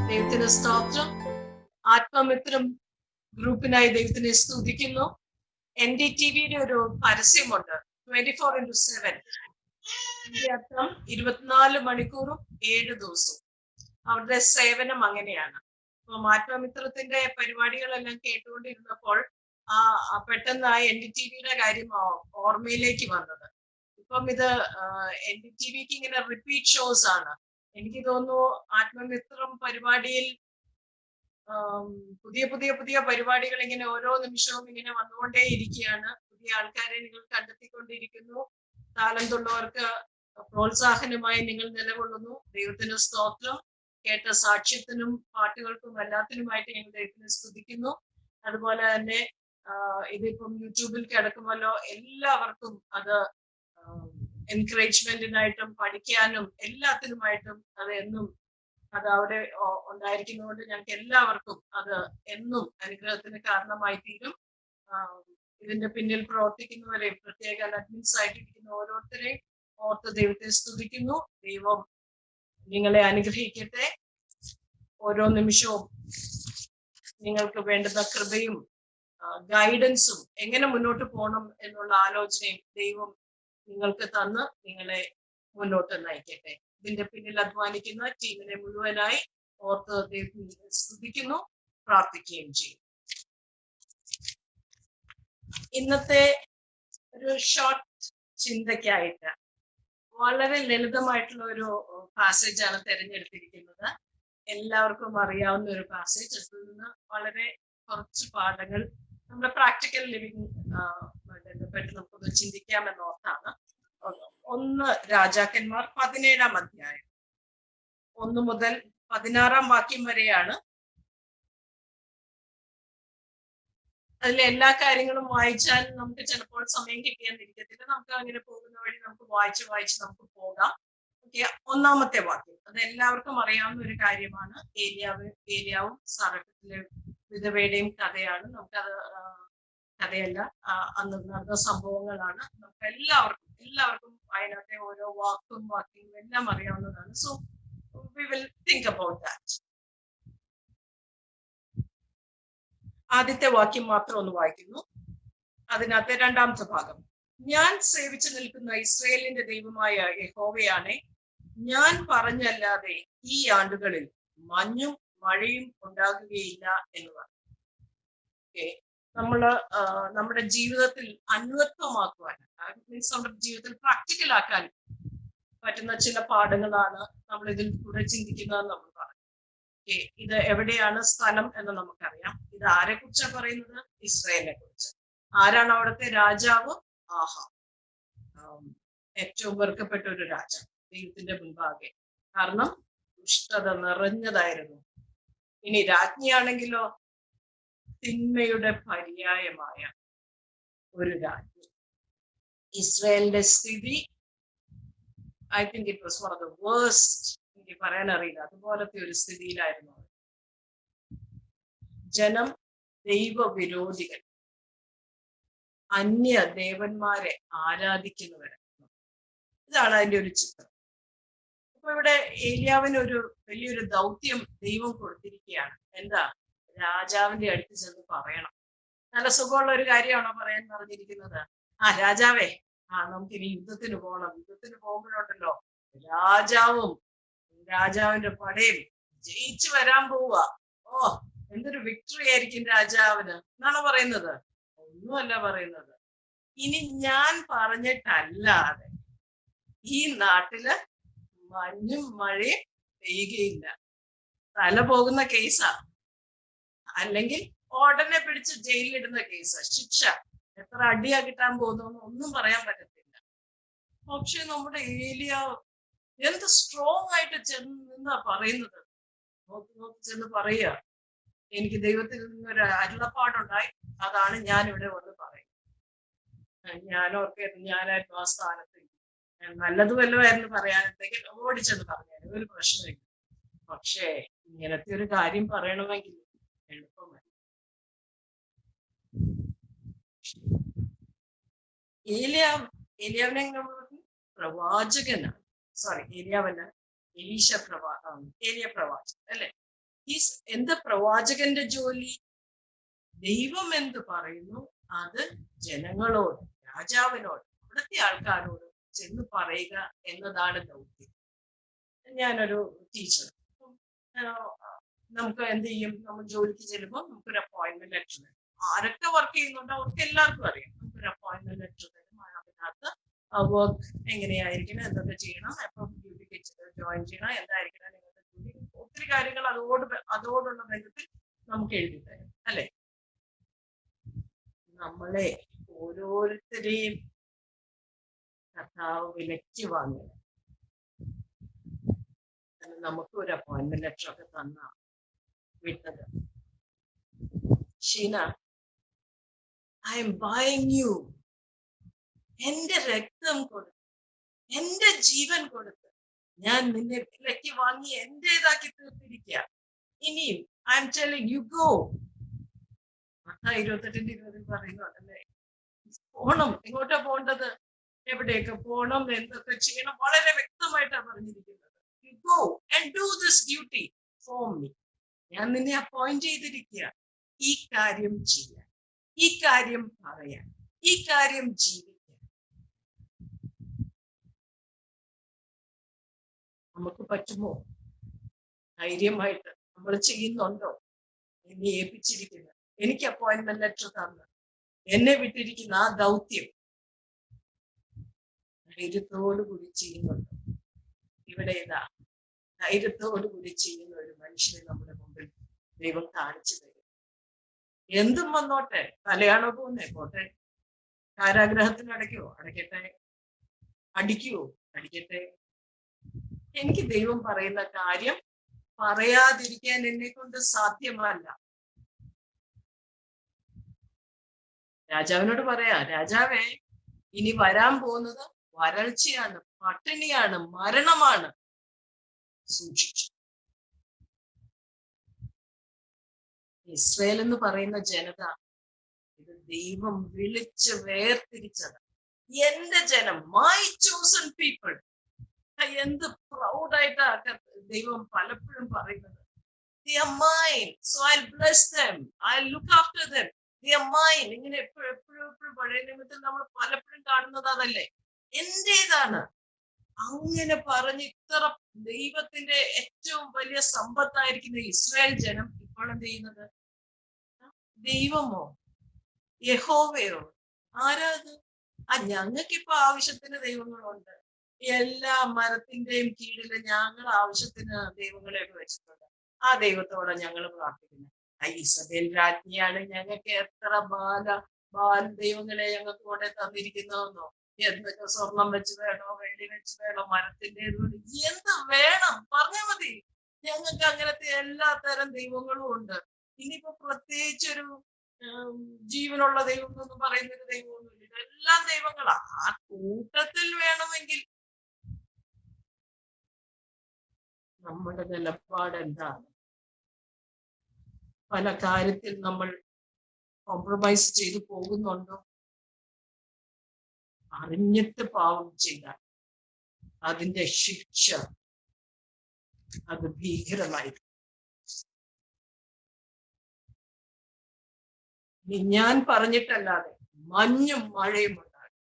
ദൈവത്തിന് സ്തോത്രം. ആത്മമിത്രം ഗ്രൂപ്പിനായി ദൈവത്തിനെ സ്തുതിക്കുന്നു. NDTVയുടെ ഒരു പരസ്യമുണ്ട്, 24/7. ഇതിന്റെ അർത്ഥം 24 മണിക്കൂറും 7 ദിവസവും അവരുടെ സേവനം അങ്ങനെയാണ്. അപ്പം ആത്മമിത്രത്തിന്റെ പരിപാടികളെല്ലാം കേട്ടുകൊണ്ടിരുന്നപ്പോൾ പെട്ടെന്ന് NDTVയുടെ കാര്യം ഓർമ്മയിലേക്ക് വന്നത്. ഇപ്പം ഇത് NDTVക്ക് ഇങ്ങനെ റിപ്പീറ്റ് ഷോസ് ആണ്. എനിക്ക് തോന്നുന്നു ആത്മമിത്രം പരിപാടിയിൽ പുതിയ പുതിയ പുതിയ പരിപാടികൾ ഇങ്ങനെ ഓരോ നിമിഷവും ഇങ്ങനെ വന്നുകൊണ്ടേ ഇരിക്കുകയാണ്. പുതിയ ആൾക്കാരെ നിങ്ങൾ കണ്ടെത്തിക്കൊണ്ടിരിക്കുന്നു. താലന്തുള്ളവർക്ക് പ്രോത്സാഹനമായി നിങ്ങൾ നിലകൊള്ളുന്നു. ദൈവത്തിന് സ്തോത്രം. കേട്ട സാക്ഷ്യത്തിനും പാട്ടുകൾക്കും എല്ലാത്തിനുമായിട്ട് ഞങ്ങൾ ദൈവത്തിനെ സ്തുതിക്കുന്നു. അതുപോലെ തന്നെ ഇതിപ്പം യൂട്യൂബിൽ കിടക്കുമല്ലോ, എല്ലാവർക്കും അത് എൻകറേജ്മെന്റിനായിട്ടും പഠിക്കാനും എല്ലാത്തിനുമായിട്ടും അത് എന്നും അത് അവിടെ ഉണ്ടായിരിക്കുന്നതുകൊണ്ട് ഞങ്ങൾക്ക് എല്ലാവർക്കും അത് എന്നും അനുഗ്രഹത്തിന് കാരണമായി തീരും. ഇതിന്റെ പിന്നിൽ പ്രവർത്തിക്കുന്നവരെയും പ്രത്യേക അഡ്മിൻസ് ആയിട്ടിരിക്കുന്ന ഓരോരുത്തരെയും ഓർത്ത് ദൈവത്തെ സ്തുതിക്കുന്നു. ദൈവം നിങ്ങളെ അനുഗ്രഹിക്കട്ടെ. ഓരോ നിമിഷവും നിങ്ങൾക്ക് വേണ്ടുന്ന കൃപയും ഗൈഡൻസും എങ്ങനെ മുന്നോട്ട് പോകണം എന്നുള്ള ആലോചനയും ദൈവം നിങ്ങൾക്ക് തന്ന് നിങ്ങളെ മുന്നോട്ട് നയിക്കട്ടെ. ഇതിന്റെ പിന്നിൽ അധ്വാനിക്കുന്ന ടീമിനെ മുഴുവനായി ഓർത്ത് ദൈവത്തെ സ്തുതിക്കുന്നു, പ്രാർത്ഥിക്കുകയും ചെയ്യും. ഇന്നത്തെ ഒരു ഷോർട്ട് ചിന്തയ്ക്കായിട്ട് വളരെ ലളിതമായിട്ടുള്ള ഒരു പാസേജ് ആണ് തിരഞ്ഞെടുത്തിരിക്കുന്നത്. എല്ലാവർക്കും അറിയാവുന്ന ഒരു പാസേജ്. അതിൽ നിന്ന് വളരെ കുറച്ച് പാഠങ്ങൾ നമ്മുടെ പ്രാക്ടിക്കൽ ലിവിങ് ബന്ധപ്പെട്ട് നമുക്കൊന്ന് ചിന്തിക്കാമെന്ന് ഓർത്താണ്. 1 രാജാക്കന്മാർ 17-ാം അധ്യായം 1 മുതൽ 16-ാം വാക്യം വരെയാണ്. അതിലെ എല്ലാ കാര്യങ്ങളും വായിച്ചാൽ നമുക്ക് ചിലപ്പോൾ സമയം കിട്ടിയെന്നിരിക്കത്തില്ല. നമുക്ക് അങ്ങനെ പോകുന്ന വഴി നമുക്ക് വായിച്ച് നമുക്ക് പോകാം. ഓക്കെ, 1-ാമത്തെ വാക്യം അത് എല്ലാവർക്കും അറിയാവുന്ന ഒരു കാര്യമാണ്. ഏലിയാവും സാറഫത്തിലെ വിധവയുടെയും കഥയാണ്. നമുക്കത് കഥയല്ല, അന്ന് നടന്ന സംഭവങ്ങളാണ്. നമുക്ക് എല്ലാവർക്കും അതിനകത്തെ ഓരോ വാക്യവും എല്ലാം അറിയാവുന്നതാണ്. So we will think about that. ആദ്യത്തെ വാക്യം മാത്രം ഒന്ന് വായിക്കുന്നു. അതിനകത്തെ 2-ാമത്തെ ഭാഗം. ഞാൻ സേവിച്ചു നിൽക്കുന്ന ഇസ്രായേലിന്റെ ദൈവമായ യഹോവയാണേ, ഞാൻ പറഞ്ഞല്ലാതെ ഈ ആണ്ടുകളിൽ മഞ്ഞും മഴയും ഉണ്ടാകുകയില്ല എന്ന് പറഞ്ഞു. ഓക്കെ, നമ്മുടെ ജീവിതത്തിൽ അന്വർത്ഥമാക്കുവാൻ, മീൻസ് നമ്മുടെ ജീവിതത്തിൽ പ്രാക്ടിക്കൽ ആക്കാൻ പറ്റുന്ന ചില പാഠങ്ങളാണ് നമ്മൾ ഇതിൽ കൂടെ ചിന്തിക്കുന്നതെന്ന് നമ്മൾ പറഞ്ഞു. ഓക്കെ, ഇത് എവിടെയാണ് സ്ഥലം എന്ന് നമുക്കറിയാം. ഇത് ആരെ കുറിച്ചാണ് പറയുന്നത്? ഇസ്രായേലിനെ കുറിച്ച്. ആരാണ് അവിടുത്തെ രാജാവ്? ആഹാബ്. ഏറ്റവും വെറുക്കപ്പെട്ട ഒരു രാജാവ് ദൈവത്തിന്റെ മുൻപാകെ. കാരണം ദുഷ്ടത നിറഞ്ഞതായിരുന്നു. ഇനി രാജ്ഞിയാണെങ്കിലോ തിന്മയുടെ പര്യായമായ ഒരു രാജ്ഞി. ഇസ്രായേലിന്റെ സ്ഥിതി I think it was one of the worst. എനിക്ക് പറയാൻ അറിയില്ല, അതുപോലത്തെ ഒരു സ്ഥിതിയിലായിരുന്നു അവർ. ജനം ദൈവവിരോധികൾ, അന്യ ദേവന്മാരെ ആരാധിക്കുന്നവരായിരുന്നു. ഇതാണ് അതിന്റെ ഒരു ചിത്രം. അപ്പൊ ഇവിടെ ഏലിയാവിന് ഒരു വലിയൊരു ദൗത്യം ദൈവം കൊടുത്തിരിക്കുകയാണ്. എന്താ? രാജാവിന്റെ അടുത്ത് ചെന്ന് പറയണം. നല്ല സുഖമുള്ള ഒരു കാര്യമാണോ പറയാൻ പറഞ്ഞിരിക്കുന്നത്? രാജാവേ, നമുക്കിനി യുദ്ധത്തിന് പോകണം. യുദ്ധത്തിന് പോകുമ്പോഴുണ്ടല്ലോ രാജാവിന്റെ പടയും ജയിച്ചു വരാൻ പോവുക. എന്തൊരു വിക്ടറി ആയിരിക്കും രാജാവിന് എന്നാണ് പറയുന്നത്. ഒന്നുമല്ല പറയുന്നത്. ഇനി ഞാൻ പറഞ്ഞിട്ടല്ലാതെ ഈ നാട്ടില് മഞ്ഞും മഴയും പെയ്യുകയില്ല. തല പോകുന്ന കേസാ, അല്ലെങ്കിൽ ഉടനെ പിടിച്ച് ജയിലിലിടുന്ന കേസാ. ശിക്ഷ എത്ര അടിയാ കിട്ടാൻ പോകുന്നു ഒന്നും പറയാൻ പറ്റത്തില്ല. പക്ഷെ നമ്മുടെ ഏലിയാവ് എന്ത് സ്ട്രോങ് ആയിട്ട് ചെന്നാ പറയുന്നത്. നോക്കി ചെന്ന് പറയുക, എനിക്ക് ദൈവത്തിൽ നിന്നൊരു അരുളപ്പാടുണ്ടായി, അതാണ് ഞാൻ ഇവിടെ വന്ന് പറയുന്നത്. ഞാനോർക്കെ ഞാനായിരുന്നു ആ സ്ഥാനത്ത്. നല്ലത് വല്ലതായിരുന്നു പറയാനത്തേക്ക് ഓടിച്ചെന്ന് പറഞ്ഞാൽ ഒരു പ്രശ്നമില്ല. പക്ഷേ ഇങ്ങനത്തെ ഒരു കാര്യം പറയണമെങ്കിൽ എളുപ്പമല്ല. ഏലിയാവ് ഏലിയാവിനെ എങ്ങനെ പറഞ്ഞു? പ്രവാചകനാണ്. സോറി, ഏലിയാവല്ല, ഏലിയ പ്രവാചകൻ അല്ലെ. എന്താ പ്രവാചകന്റെ ജോലി? ദൈവം എന്ത് പറയുന്നു അത് ജനങ്ങളോട്, രാജാവിനോട്, അവിടുത്തെ ആൾക്കാരോട് ചെന്ന് പറയുക എന്നതാണ് ദൗത്യം. ഞാനൊരു ടീച്ചർ, നമുക്ക് എന്ത് ചെയ്യും? നമ്മൾ ജോലിക്ക് ചെല്ലുമ്പോൾ നമുക്കൊരു അപ്പോയിന്റ്മെന്റ് ലെറ്റർ തരും. ആരൊക്കെ വർക്ക് ചെയ്യുന്നുണ്ടോ അവർക്ക് എല്ലാവർക്കും അറിയാം. നമുക്കൊരു അപ്പോയിന്റ്മെന്റ് ലെറ്റർ തരും. അതിനകത്ത് വർക്ക് എങ്ങനെയായിരിക്കണം, എന്തൊക്കെ ചെയ്യണം, എപ്പം ഡ്യൂട്ടിക്ക് ജോയിൻ ചെയ്യണം, എന്തായിരിക്കണം നിങ്ങളുടെ ജോലി, ഒത്തിരി കാര്യങ്ങൾ അതോടുള്ള ബന്ധത്തിൽ നമുക്ക് എഴുതി തരും അല്ലെ. നമ്മളെ ഓരോരുത്തരെയും കർത്താവ് വിലയ്ക്ക് വാങ്ങിയത്. നമുക്ക് ഒരു അപ്പോയിന്റ്മെന്റ് ലെറ്റർ ഒക്കെ തന്ന വിട്ടത്. Sheena, I'm buying you. എന്റെ രക്തം കൊടുത്ത്, എന്റെ ജീവൻ കൊടുത്ത് ഞാൻ നിന്നെ വിലയ്ക്ക് വാങ്ങി എന്റേതാക്കി തീർത്തിരിക്കുക. ഇനിയും I M telling you go. 28:20 പറയുന്നുണ്ടല്ലേ. പോണം. എങ്ങോട്ടാ പോകേണ്ടത്? എവിടെയൊക്കെ പോകണം, എന്തൊക്കെ ചെയ്യണം, വളരെ വ്യക്തമായിട്ടാണ് പറഞ്ഞിരിക്കുന്നത്. You go and do this duty for me. ഞാൻ നിന്നെ അപ്പോയിന്റ് ചെയ്തിരിക്കുക ഈ കാര്യം ചെയ്യാൻ, ഈ കാര്യം പറയാൻ, ഈ കാര്യം ജീവിക്കാൻ. നമുക്ക് പറ്റുമോ? ധൈര്യമായിട്ട് നമ്മൾ ചെയ്യുന്നുണ്ടോ? എന്നെ ഏൽപ്പിച്ചിരിക്കുന്നത്, എനിക്ക് അപ്പോയിന്റ്മെന്റ് ലെറ്റർ തന്ന് എന്നെ വിട്ടിരിക്കുന്ന ആ ദൗത്യം ധൈര്യത്തോടു കൂടി ചെയ്യുന്നുണ്ടോ? ഇവിടെ ഏതാ ധൈര്യത്തോടു കൂടി ചെയ്യുന്ന ഒരു മനുഷ്യനെ നമ്മുടെ മുമ്പിൽ ദൈവം കാണിച്ചു തരും. എന്തും വന്നോട്ടെ, തലയാണോ പോകുന്നേ പോട്ടെ, കാരാഗ്രഹത്തിന് അടയ്ക്കുവോ അടയ്ക്കട്ടെ, അടിക്കുവോ അടിക്കട്ടെ. എനിക്ക് ദൈവം പറയുന്ന കാര്യം പറയാതിരിക്കാൻ എന്നെ കൊണ്ട് സാധ്യമല്ല. രാജാവിനോട് പറയാ, രാജാവേ ഇനി വരാൻ പോകുന്നത് വരൾച്ചയാണ്, പട്ടിണിയാണ്, മരണമാണ്, സൂക്ഷിച്ചു. ഇസ്രായേൽ എന്ന് പറയുന്ന ജനത ഇത് ദൈവം വിളിച്ച് വേർതിരിച്ചത്. എന്റെ ജനം, മൈ ചോസൺ പീപ്പിൾ. എന്ത് പ്രൗഡായിട്ടാ ദൈവം പലപ്പോഴും പറയുന്നത്. They are mine, so I'll bless them, I'll look after them. They are mine. ഇങ്ങനെ എപ്പോഴും പഴയ നിയമത്തിൽ നമ്മൾ പലപ്പോഴും കാണുന്നത് അതല്ലേ, എന്റേതാണ്. അങ്ങനെ പറഞ്ഞ് ഇത്ര ദൈവത്തിന്റെ ഏറ്റവും വലിയ സമ്പത്തായിരിക്കുന്ന ഇസ്രായേൽ ജനം ഇപ്പോൾ എന്ത് ചെയ്യുന്നത്? ദൈവമോ യഹോവയോ ആരാത്? ഞങ്ങൾക്കിപ്പോ ആവശ്യത്തിന് ദൈവങ്ങളുണ്ട്. എല്ലാ മരത്തിന്റെയും കീഴിൽ ഞങ്ങൾ ആവശ്യത്തിന് ദൈവങ്ങളെയൊക്കെ വെച്ചിട്ടുണ്ട്. ആ ദൈവത്തോടെ ഞങ്ങൾ പ്രാർത്ഥിക്കുന്നത്. ഇസബേൽ രാജ്ഞിയാണ് ഞങ്ങൾക്ക് എത്ര ബാല ദൈവങ്ങളെ ഞങ്ങൾക്ക് ഇവിടെ തന്നിരിക്കുന്നതെന്നോ. എന്തൊക്കെ സ്വർണം വെച്ച് വേണോ, വെള്ളി വെച്ച് വേണോ, മരത്തിന്റെ എന്ത് വേണം പറഞ്ഞാൽ മതി. ഞങ്ങൾക്ക് അങ്ങനത്തെ എല്ലാ തരം ദൈവങ്ങളും ഉണ്ട്. ഇനിയിപ്പോ പ്രത്യേകിച്ചൊരു ജീവനുള്ള ദൈവം എന്ന് പറയുന്നൊരു ദൈവമൊന്നുമില്ല. ഇതെല്ലാം ദൈവങ്ങളാ. ആ കൂട്ടത്തിൽ വേണമെങ്കിൽ നമ്മുടെ നിലപാട് എന്താണ്? പല കാര്യത്തിൽ നമ്മൾ കോംപ്രമൈസ് ചെയ്തു പോകുന്നുണ്ടോ? അറിഞ്ഞിട്ട് പാവം ചെയ്താൽ അതിന്റെ ശിക്ഷ അത് ഭീകരമായിരിക്കും. ഞാൻ പറഞ്ഞിട്ടല്ലാതെ മഞ്ഞും മഴയും ഉണ്ടാകും,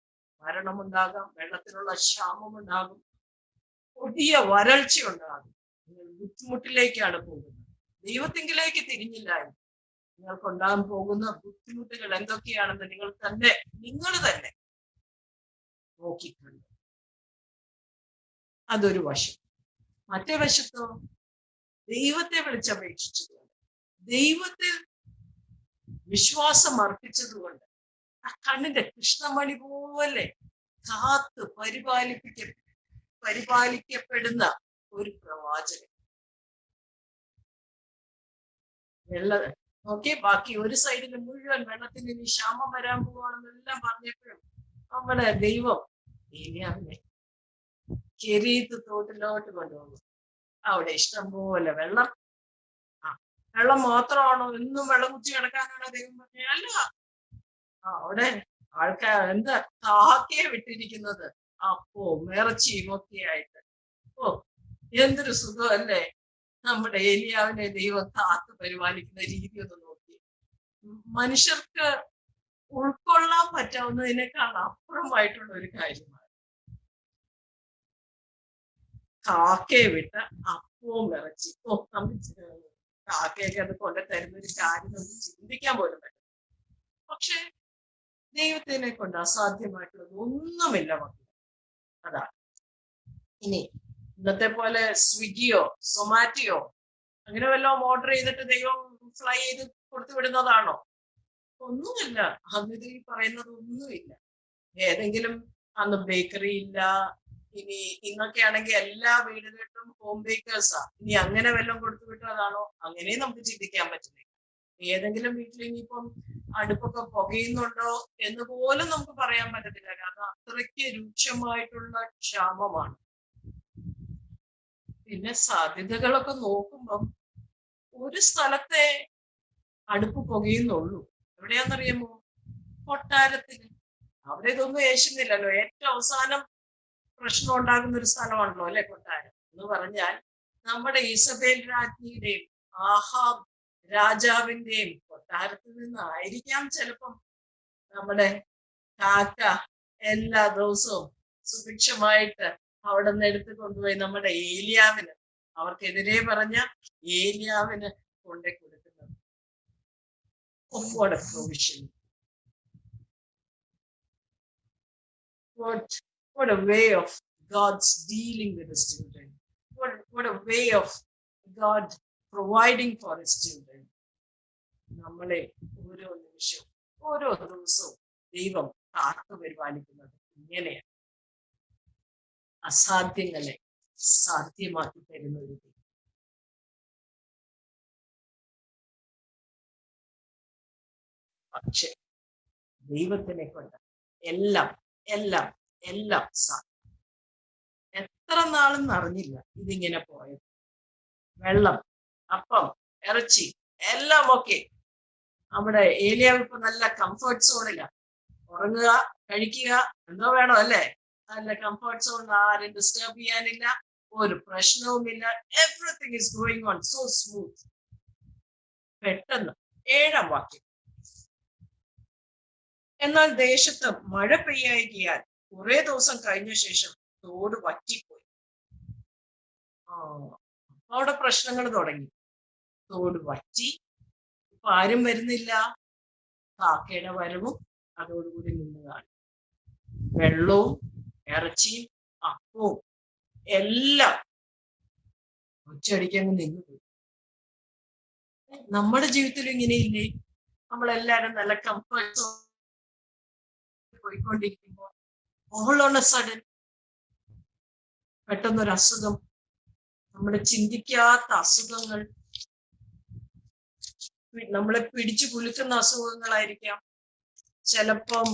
മരണമുണ്ടാകാം, വെള്ളത്തിനുള്ള ക്ഷാമമുണ്ടാകും, പുതിയ വരൾച്ച ഉണ്ടാകും. നിങ്ങൾ ബുദ്ധിമുട്ടിലേക്കാണ് പോകുന്നത്. ദൈവത്തിങ്കിലേക്ക് തിരിഞ്ഞില്ല. നിങ്ങൾക്കുണ്ടാകാൻ പോകുന്ന ബുദ്ധിമുട്ടുകൾ എന്തൊക്കെയാണെന്ന് നിങ്ങൾ തന്നെ നോക്കിക്കണ്ടു. അതൊരു വശം. മറ്റേ വശത്തോ ദൈവത്തെ വിളിച്ചപേക്ഷിച്ചതുകൊണ്ട്, ദൈവത്തിൽ വിശ്വാസം അർപ്പിച്ചതുകൊണ്ട് ആ കണ്ണിന്റെ കൃഷ്ണമണി പോലെ കാത്ത് പരിപാലിക്കപ്പെടുന്ന ഒരു പ്രവാചകൻ. ബാക്കി ഒരു സൈഡിൽ മുഴുവൻ വെള്ളത്തിന് ഇനി ക്ഷാമം വരാൻ പോവാണെന്നെല്ലാം പറഞ്ഞപ്പോഴും നമ്മുടെ ദൈവം ഏലിയാവിനെ കെരീത്ത് തോട്ടിലോട്ട് കൊണ്ടുപോകും. അവിടെ ഇഷ്ടം പോലെ വെള്ളം. വെള്ളം മാത്രമാണോ? എന്നും വെള്ളം കുത്തി കിടക്കാനാണോ ദൈവം പറഞ്ഞത്? അല്ല, അവിടെ ആൾക്കാർ എന്താ കാക്കയെ വിട്ടിരിക്കുന്നത് അപ്പവും ഇറച്ചിയും ഒക്കെ ആയിട്ട്. ഓ, എന്തൊരു സുഖമല്ലേ! നമ്മുടെ ഏലിയാവിനെ ദൈവം കാത്തു പരിപാലിക്കുന്ന രീതി ഒന്ന് നോക്കി. മനുഷ്യർക്ക് ഉൾക്കൊള്ളാൻ പറ്റാവുന്നതിനേക്കാൾ അപ്പുറമായിട്ടുള്ള ഒരു കാര്യമാണ്. കാക്കയെ വിട്ട് അപ്പവും ഇറച്ചി. ഓ, നമുക്ക് കാക്കയൊക്കെ അത് കൊണ്ട് തരുന്ന ഒരു കാര്യം നമുക്ക് ചിന്തിക്കാൻ പോലും പറ്റും. പക്ഷെ ദൈവത്തിനെ കൊണ്ട് അസാധ്യമായിട്ടുള്ളത് ഒന്നുമില്ല മക്കളെ. അതാണ്. ഇനി ഇന്നത്തെ പോലെ സ്വിഗ്ഗിയോ സൊമാറ്റോയോ അങ്ങനെ വല്ലതും ഓർഡർ ചെയ്തിട്ട് ദൈവം ഫ്ലൈ ചെയ്ത് കൊടുത്തു വിടുന്നതാണോ? ഒന്നുമില്ല. അന്നിത് ഈ പറയുന്നത് ഒന്നുമില്ല. ഏതെങ്കിലും അന്ന് ബേക്കറി ഇല്ല. ഇനി ഇന്നൊക്കെ ആണെങ്കിൽ എല്ലാ വീടുകളിലും ഹോം ബേക്കേഴ്സാ. ഇനി അങ്ങനെ വല്ലതും കൊടുത്തു വിട്ടതാണോ? അങ്ങനെയും നമുക്ക് ചിന്തിക്കാൻ പറ്റില്ല. ഏതെങ്കിലും വീട്ടിൽ ഇനിയിപ്പം അടുപ്പൊക്കെ പുകയുന്നുണ്ടോ എന്ന് പോലും നമുക്ക് പറയാൻ പറ്റത്തില്ല. കാരണം അത്രയ്ക്ക് രൂക്ഷമായിട്ടുള്ള ക്ഷാമമാണ്. പിന്നെ സാധ്യതകളൊക്കെ നോക്കുമ്പം ഒരു സ്ഥലത്തെ അടുപ്പ് പുകയുന്നുള്ളൂ. എവിടെയാണെന്നറിയാമോ? കൊട്ടാരത്തിന്. അവിടെ ഇതൊന്നും ഏശുന്നില്ലല്ലോ. ഏറ്റവും അവസാനം പ്രശ്നം ഉണ്ടാകുന്ന ഒരു സ്ഥലമാണല്ലോ അല്ലെ കൊട്ടാരം എന്ന് പറഞ്ഞാൽ. നമ്മുടെ ഇസബേൽ രാജ്ഞിയുടെയും ആഹാബ് രാജാവിന്റെയും കൊട്ടാരത്തിൽ നിന്നായിരിക്കാം ചിലപ്പം നമ്മുടെ കാക്ക എല്ലാ ദിവസവും സുഭിക്ഷമായിട്ട് അവിടെ നിന്ന് എടുത്ത് കൊണ്ടുപോയി നമ്മുടെ ഏലിയാവിന്, അവർക്കെതിരെ പറഞ്ഞ ഏലിയാവിന് കൊണ്ടേ കൊടുക്കുന്നത്. What a provision. What a way of God's dealing with his children. What a way of God providing for his children. നമ്മളെ ഓരോ നിമിഷവും ഓരോ ദിവസവും ദൈവം കാത്തു പരിപാലിക്കുന്നത് ഇങ്ങനെയാണ്. അസാധ്യങ്ങളെ സാധ്യമാക്കി തരുന്ന ഒരു ദൈവം. പക്ഷെ ദൈവത്തിനെ കൊണ്ട് എല്ലാം എല്ലാം എല്ലാം സാധ്യം. എത്ര നാളെന്ന് അറിഞ്ഞില്ല ഇതിങ്ങനെ പോയത്. വെള്ളം, അപ്പം, ഇറച്ചി എല്ലാം ഒക്കെ. നമ്മുടെ ഏലിയാവ് ഇപ്പൊ നല്ല കംഫർട്ട് സോണില്ല. ഉറങ്ങുക, കഴിക്കുക, എന്തോ വേണോ അല്ലേ? നല്ല കംഫർട്ട് സോണിൽ ആരും ഡിസ്റ്റർബ് ചെയ്യാനില്ല, ഒരു പ്രശ്നവുമില്ല. Everything is going on so smooth. പെട്ടെന്ന് 7-ാം വാക്യം. എന്നാൽ ദേശത്ത് മഴ പെയ്യായികയാൽ കുറെ ദിവസം കഴിഞ്ഞ ശേഷം തോട് വറ്റിപ്പോയി. അവിടെ പ്രശ്നങ്ങൾ തുടങ്ങി. തോട് വറ്റി. ഇപ്പൊ ആരും വരുന്നില്ല. കാക്കയുടെ വരവും അതോടുകൂടി നിന്നതാണ്. വെള്ളവും ഇറച്ചിയും അപ്പവും എല്ലാം ഒറ്റയടിക്കങ്ങ് നിന്നുപോയി. നമ്മുടെ ജീവിതത്തിൽ ഇങ്ങനെയില്ലേ? നമ്മളെല്ലാരും നല്ല കംഫർട്ട് പോയിക്കൊണ്ടിരിക്കുമ്പോൾ ഓൾ ഓൺ എ സഡൻ പെട്ടെന്നൊരു അസുഖം, നമ്മൾ ചിന്തിക്കാത്ത അസുഖങ്ങൾ, നമ്മളെ പിടിച്ചു കുലുക്കുന്ന അസുഖങ്ങളായിരിക്കാം. ചിലപ്പം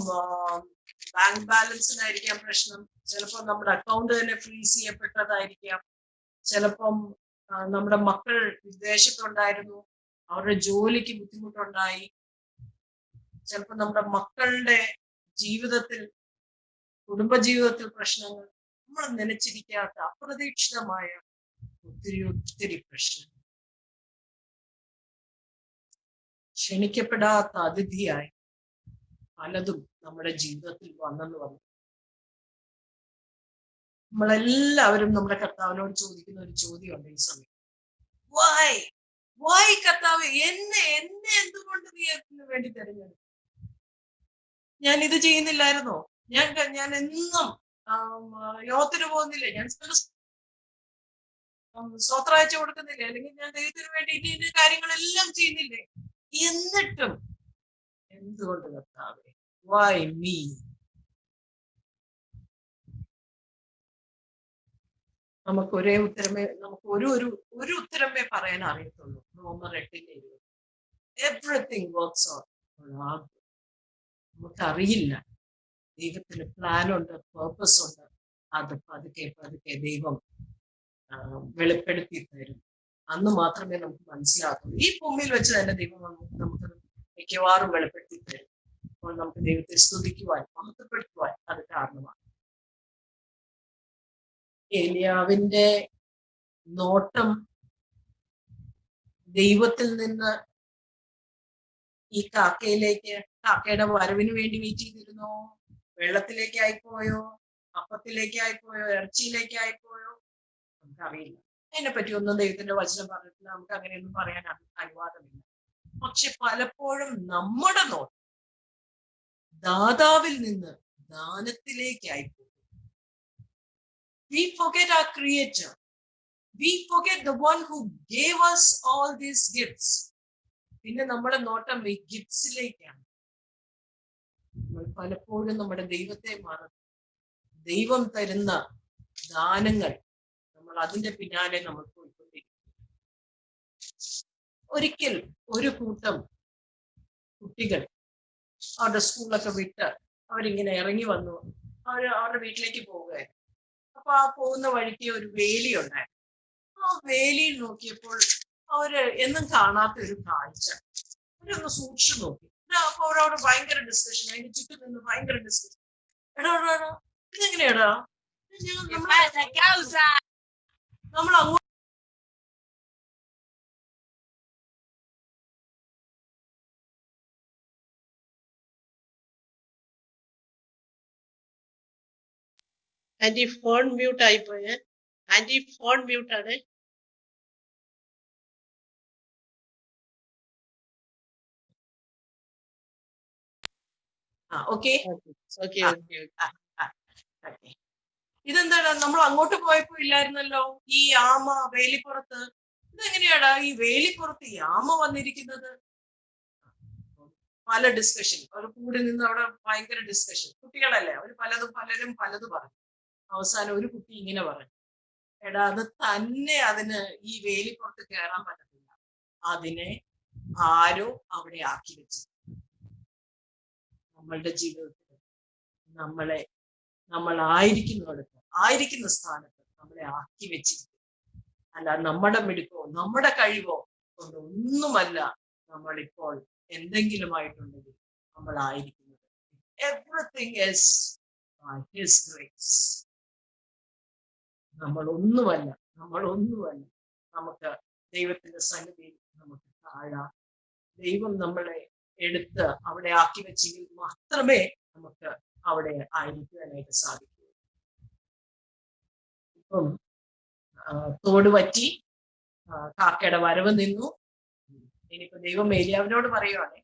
ബാങ്ക് ബാലൻസിനായിരിക്കാം പ്രശ്നം. ചിലപ്പോൾ നമ്മുടെ അക്കൗണ്ട് തന്നെ ഫ്രീസ് ചെയ്യപ്പെട്ടതായിരിക്കാം. ചിലപ്പം നമ്മുടെ മക്കൾ വിദേശത്തുണ്ടായിരുന്നു, അവരുടെ ജോലിക്ക് ബുദ്ധിമുട്ടുണ്ടായി. ചിലപ്പോൾ നമ്മുടെ മക്കളുടെ ജീവിതത്തിൽ, കുടുംബജീവിതത്തിൽ പ്രശ്നങ്ങൾ, നമ്മൾ നനച്ചിരിക്കാത്ത അപ്രതീക്ഷിതമായ ഒത്തിരി പ്രശ്നങ്ങൾ. ക്ഷണിക്കപ്പെടാത്ത അതിഥിയായി പലതും നമ്മുടെ ജീവിതത്തിൽ വന്നെന്ന് വന്നു. നമ്മളെല്ലാവരും നമ്മുടെ കർത്താവിനോട് ചോദിക്കുന്ന ഒരു ചോദ്യമുണ്ട് ഈ സമയം. വൈ കർത്താവ് എന്നെ എന്തുകൊണ്ട് നീ അതിന് വേണ്ടി തിരഞ്ഞെടുത്തു? ഞാൻ ഇത് ചെയ്യുന്നില്ലായിരുന്നോ? ഞാൻ എന്നും യോഗത്തിന് പോകുന്നില്ലേ? ഞാൻ സ്വത്രാഴ്ച കൊടുക്കുന്നില്ലേ? അല്ലെങ്കിൽ ഞാൻ ദൈവത്തിന് വേണ്ടി ഇന്ന കാര്യങ്ങളെല്ലാം ചെയ്യുന്നില്ലേ? എന്നിട്ടും എന്തുകൊണ്ട് കർത്താവേ? Y me? നമുക്ക് ഒരു ഉത്തരമേ പറയാൻ അറിയത്തുള്ളൂ. റോമർ 8:20. Everything works out. നമുക്കറിയില്ല. ദൈവത്തിന് പ്ലാൻ ഉണ്ട്, പേർപ്പസ് ഉണ്ട്. അത് പതുക്കെ ദൈവം വെളിപ്പെടുത്തി തരും. അന്ന് മാത്രമേ നമുക്ക് മനസ്സിലാക്കൂ. ഈ ഭൂമിയിൽ വെച്ച് തന്നെ ദൈവം നമുക്ക് മിക്കവാറും വെളിപ്പെടുത്തി തരും. അപ്പോൾ നമുക്ക് ദൈവത്തെ സ്തുതിക്കുവാൻ, മഹത്വപ്പെടുത്തുവാൻ അത് കാരണമാണ്. ഏലിയാവിന്റെ നോട്ടം ദൈവത്തിൽ നിന്ന് ഈ കാക്കയിലേക്ക്, കാക്കയുടെ വരവിന് വേണ്ടി വെയിറ്റ് ചെയ്തിരുന്നോ? വെള്ളത്തിലേക്ക് ആയിപ്പോയോ? അപ്പത്തിലേക്ക് ആയിപ്പോയോ? ഇറച്ചിയിലേക്ക് ആയിപ്പോയോ? നമുക്കറിയില്ല. അതിനെപ്പറ്റി ഒന്നും ദൈവത്തിന്റെ വചനം പറഞ്ഞിട്ടില്ല. നമുക്ക് അങ്ങനെയൊന്നും പറയാൻ അനുവാദമില്ല. പക്ഷെ പലപ്പോഴും നമ്മുടെ നോട്ടം ദാതാവിൽ നിന്ന് ദാനത്തിലേക്ക് ആയിപ്പോകും. We forget our Creator. We forget the one who gave us all these gifts. പിന്നെ നമ്മുടെ നോട്ടം ഈ ഗിഫ്റ്റ്സിലേക്കാണ്. നമ്മൾ പലപ്പോഴും നമ്മുടെ ദൈവത്തെ മറന്നു. ദൈവം തരുന്ന ദാനങ്ങൾ നമ്മൾ അതിന്റെ പിന്നാലെ നമ്മൾ പോയിക്കൊണ്ടിരിക്കും. ഒരിക്കൽ ഒരു കൂട്ടം കുട്ടികൾ അവരുടെ സ്കൂളൊക്കെ വിട്ട് അവരിങ്ങനെ ഇറങ്ങി വന്നു. അവരുടെ വീട്ടിലേക്ക് പോവുകയായിരുന്നു. അപ്പൊ ആ പോകുന്ന വഴിക്ക് ഒരു വേലി ഉണ്ടായിരുന്നു. ആ വേലിയിൽ നോക്കിയപ്പോൾ അവര് എന്നും കാണാത്ത ഒരു കാഴ്ച. അവരൊന്ന് സൂക്ഷിച്ചു നോക്കി. അപ്പൊ അവരവിടെ ഭയങ്കര ഡിസ്കഷൻ, അതിന് ചുറ്റും നിന്ന് ഭയങ്കര ഡിസ്കഷൻ. എടാ ഇതെങ്ങനെയാടാ? നമ്മൾ അങ്ങോട്ട് ആന്റി ഫോൺ മ്യൂട്ട് ആയിപ്പോയെ. ആന്റി ഫോൺ മ്യൂട്ട് ആണ്. ഓക്കെ. ഓക്കെ. ഇതെന്താടാ, നമ്മൾ അങ്ങോട്ട് പോയപ്പോ ഇല്ലായിരുന്നല്ലോ ഈ ആമ വേലിപ്പുറത്ത്? ഇതെങ്ങനെയാടാ ഈ വേലിപ്പുറത്ത് ഈ ആമ വന്നിരിക്കുന്നത്? പല ഡിസ്കഷൻ. അവർ കൂടി നിന്ന് അവിടെ ഭയങ്കര ഡിസ്കഷൻ. കുട്ടികളല്ലേ, അവർ പലരും പലതും പറഞ്ഞു. അവസാനം ഒരു കുട്ടി ഇങ്ങനെ പറഞ്ഞു, എടാ അത് തന്നെ അതിന് ഈ വേലിപ്പുറത്ത് കയറാൻ പറ്റത്തില്ല. അതിനെ ആരോ അവിടെ ആക്കി വെച്ചു. നമ്മളുടെ ജീവിതത്തിൽ നമ്മൾ ആയിരിക്കുന്ന സ്ഥാനത്ത് നമ്മളെ ആക്കി വെച്ചിരിക്കും. അല്ല നമ്മുടെ മിടുക്കോ നമ്മുടെ കഴിവോ കൊണ്ട് ഒന്നുമല്ല നമ്മളിപ്പോൾ എന്തെങ്കിലുമായിട്ടുണ്ടെങ്കിൽ നമ്മളായിരിക്കുന്നത്. Everything is by his grace. നമ്മളൊന്നുമല്ല. നമുക്ക് ദൈവത്തിന്റെ സന്നിധിയിൽ നമുക്ക് താഴാം. ദൈവം നമ്മളെ എടുത്ത് അവിടെ ആക്കി വെച്ചെങ്കിൽ മാത്രമേ നമുക്ക് അവിടെ ആയിരിക്കുവാനായിട്ട് സാധിക്കൂ. ഇപ്പം തോട് പറ്റി, കാക്കയുടെ വരവ് നിന്നു. ഇനിയിപ്പോ ദൈവം ഏലിയാവിനോട് പറയുവാണ്,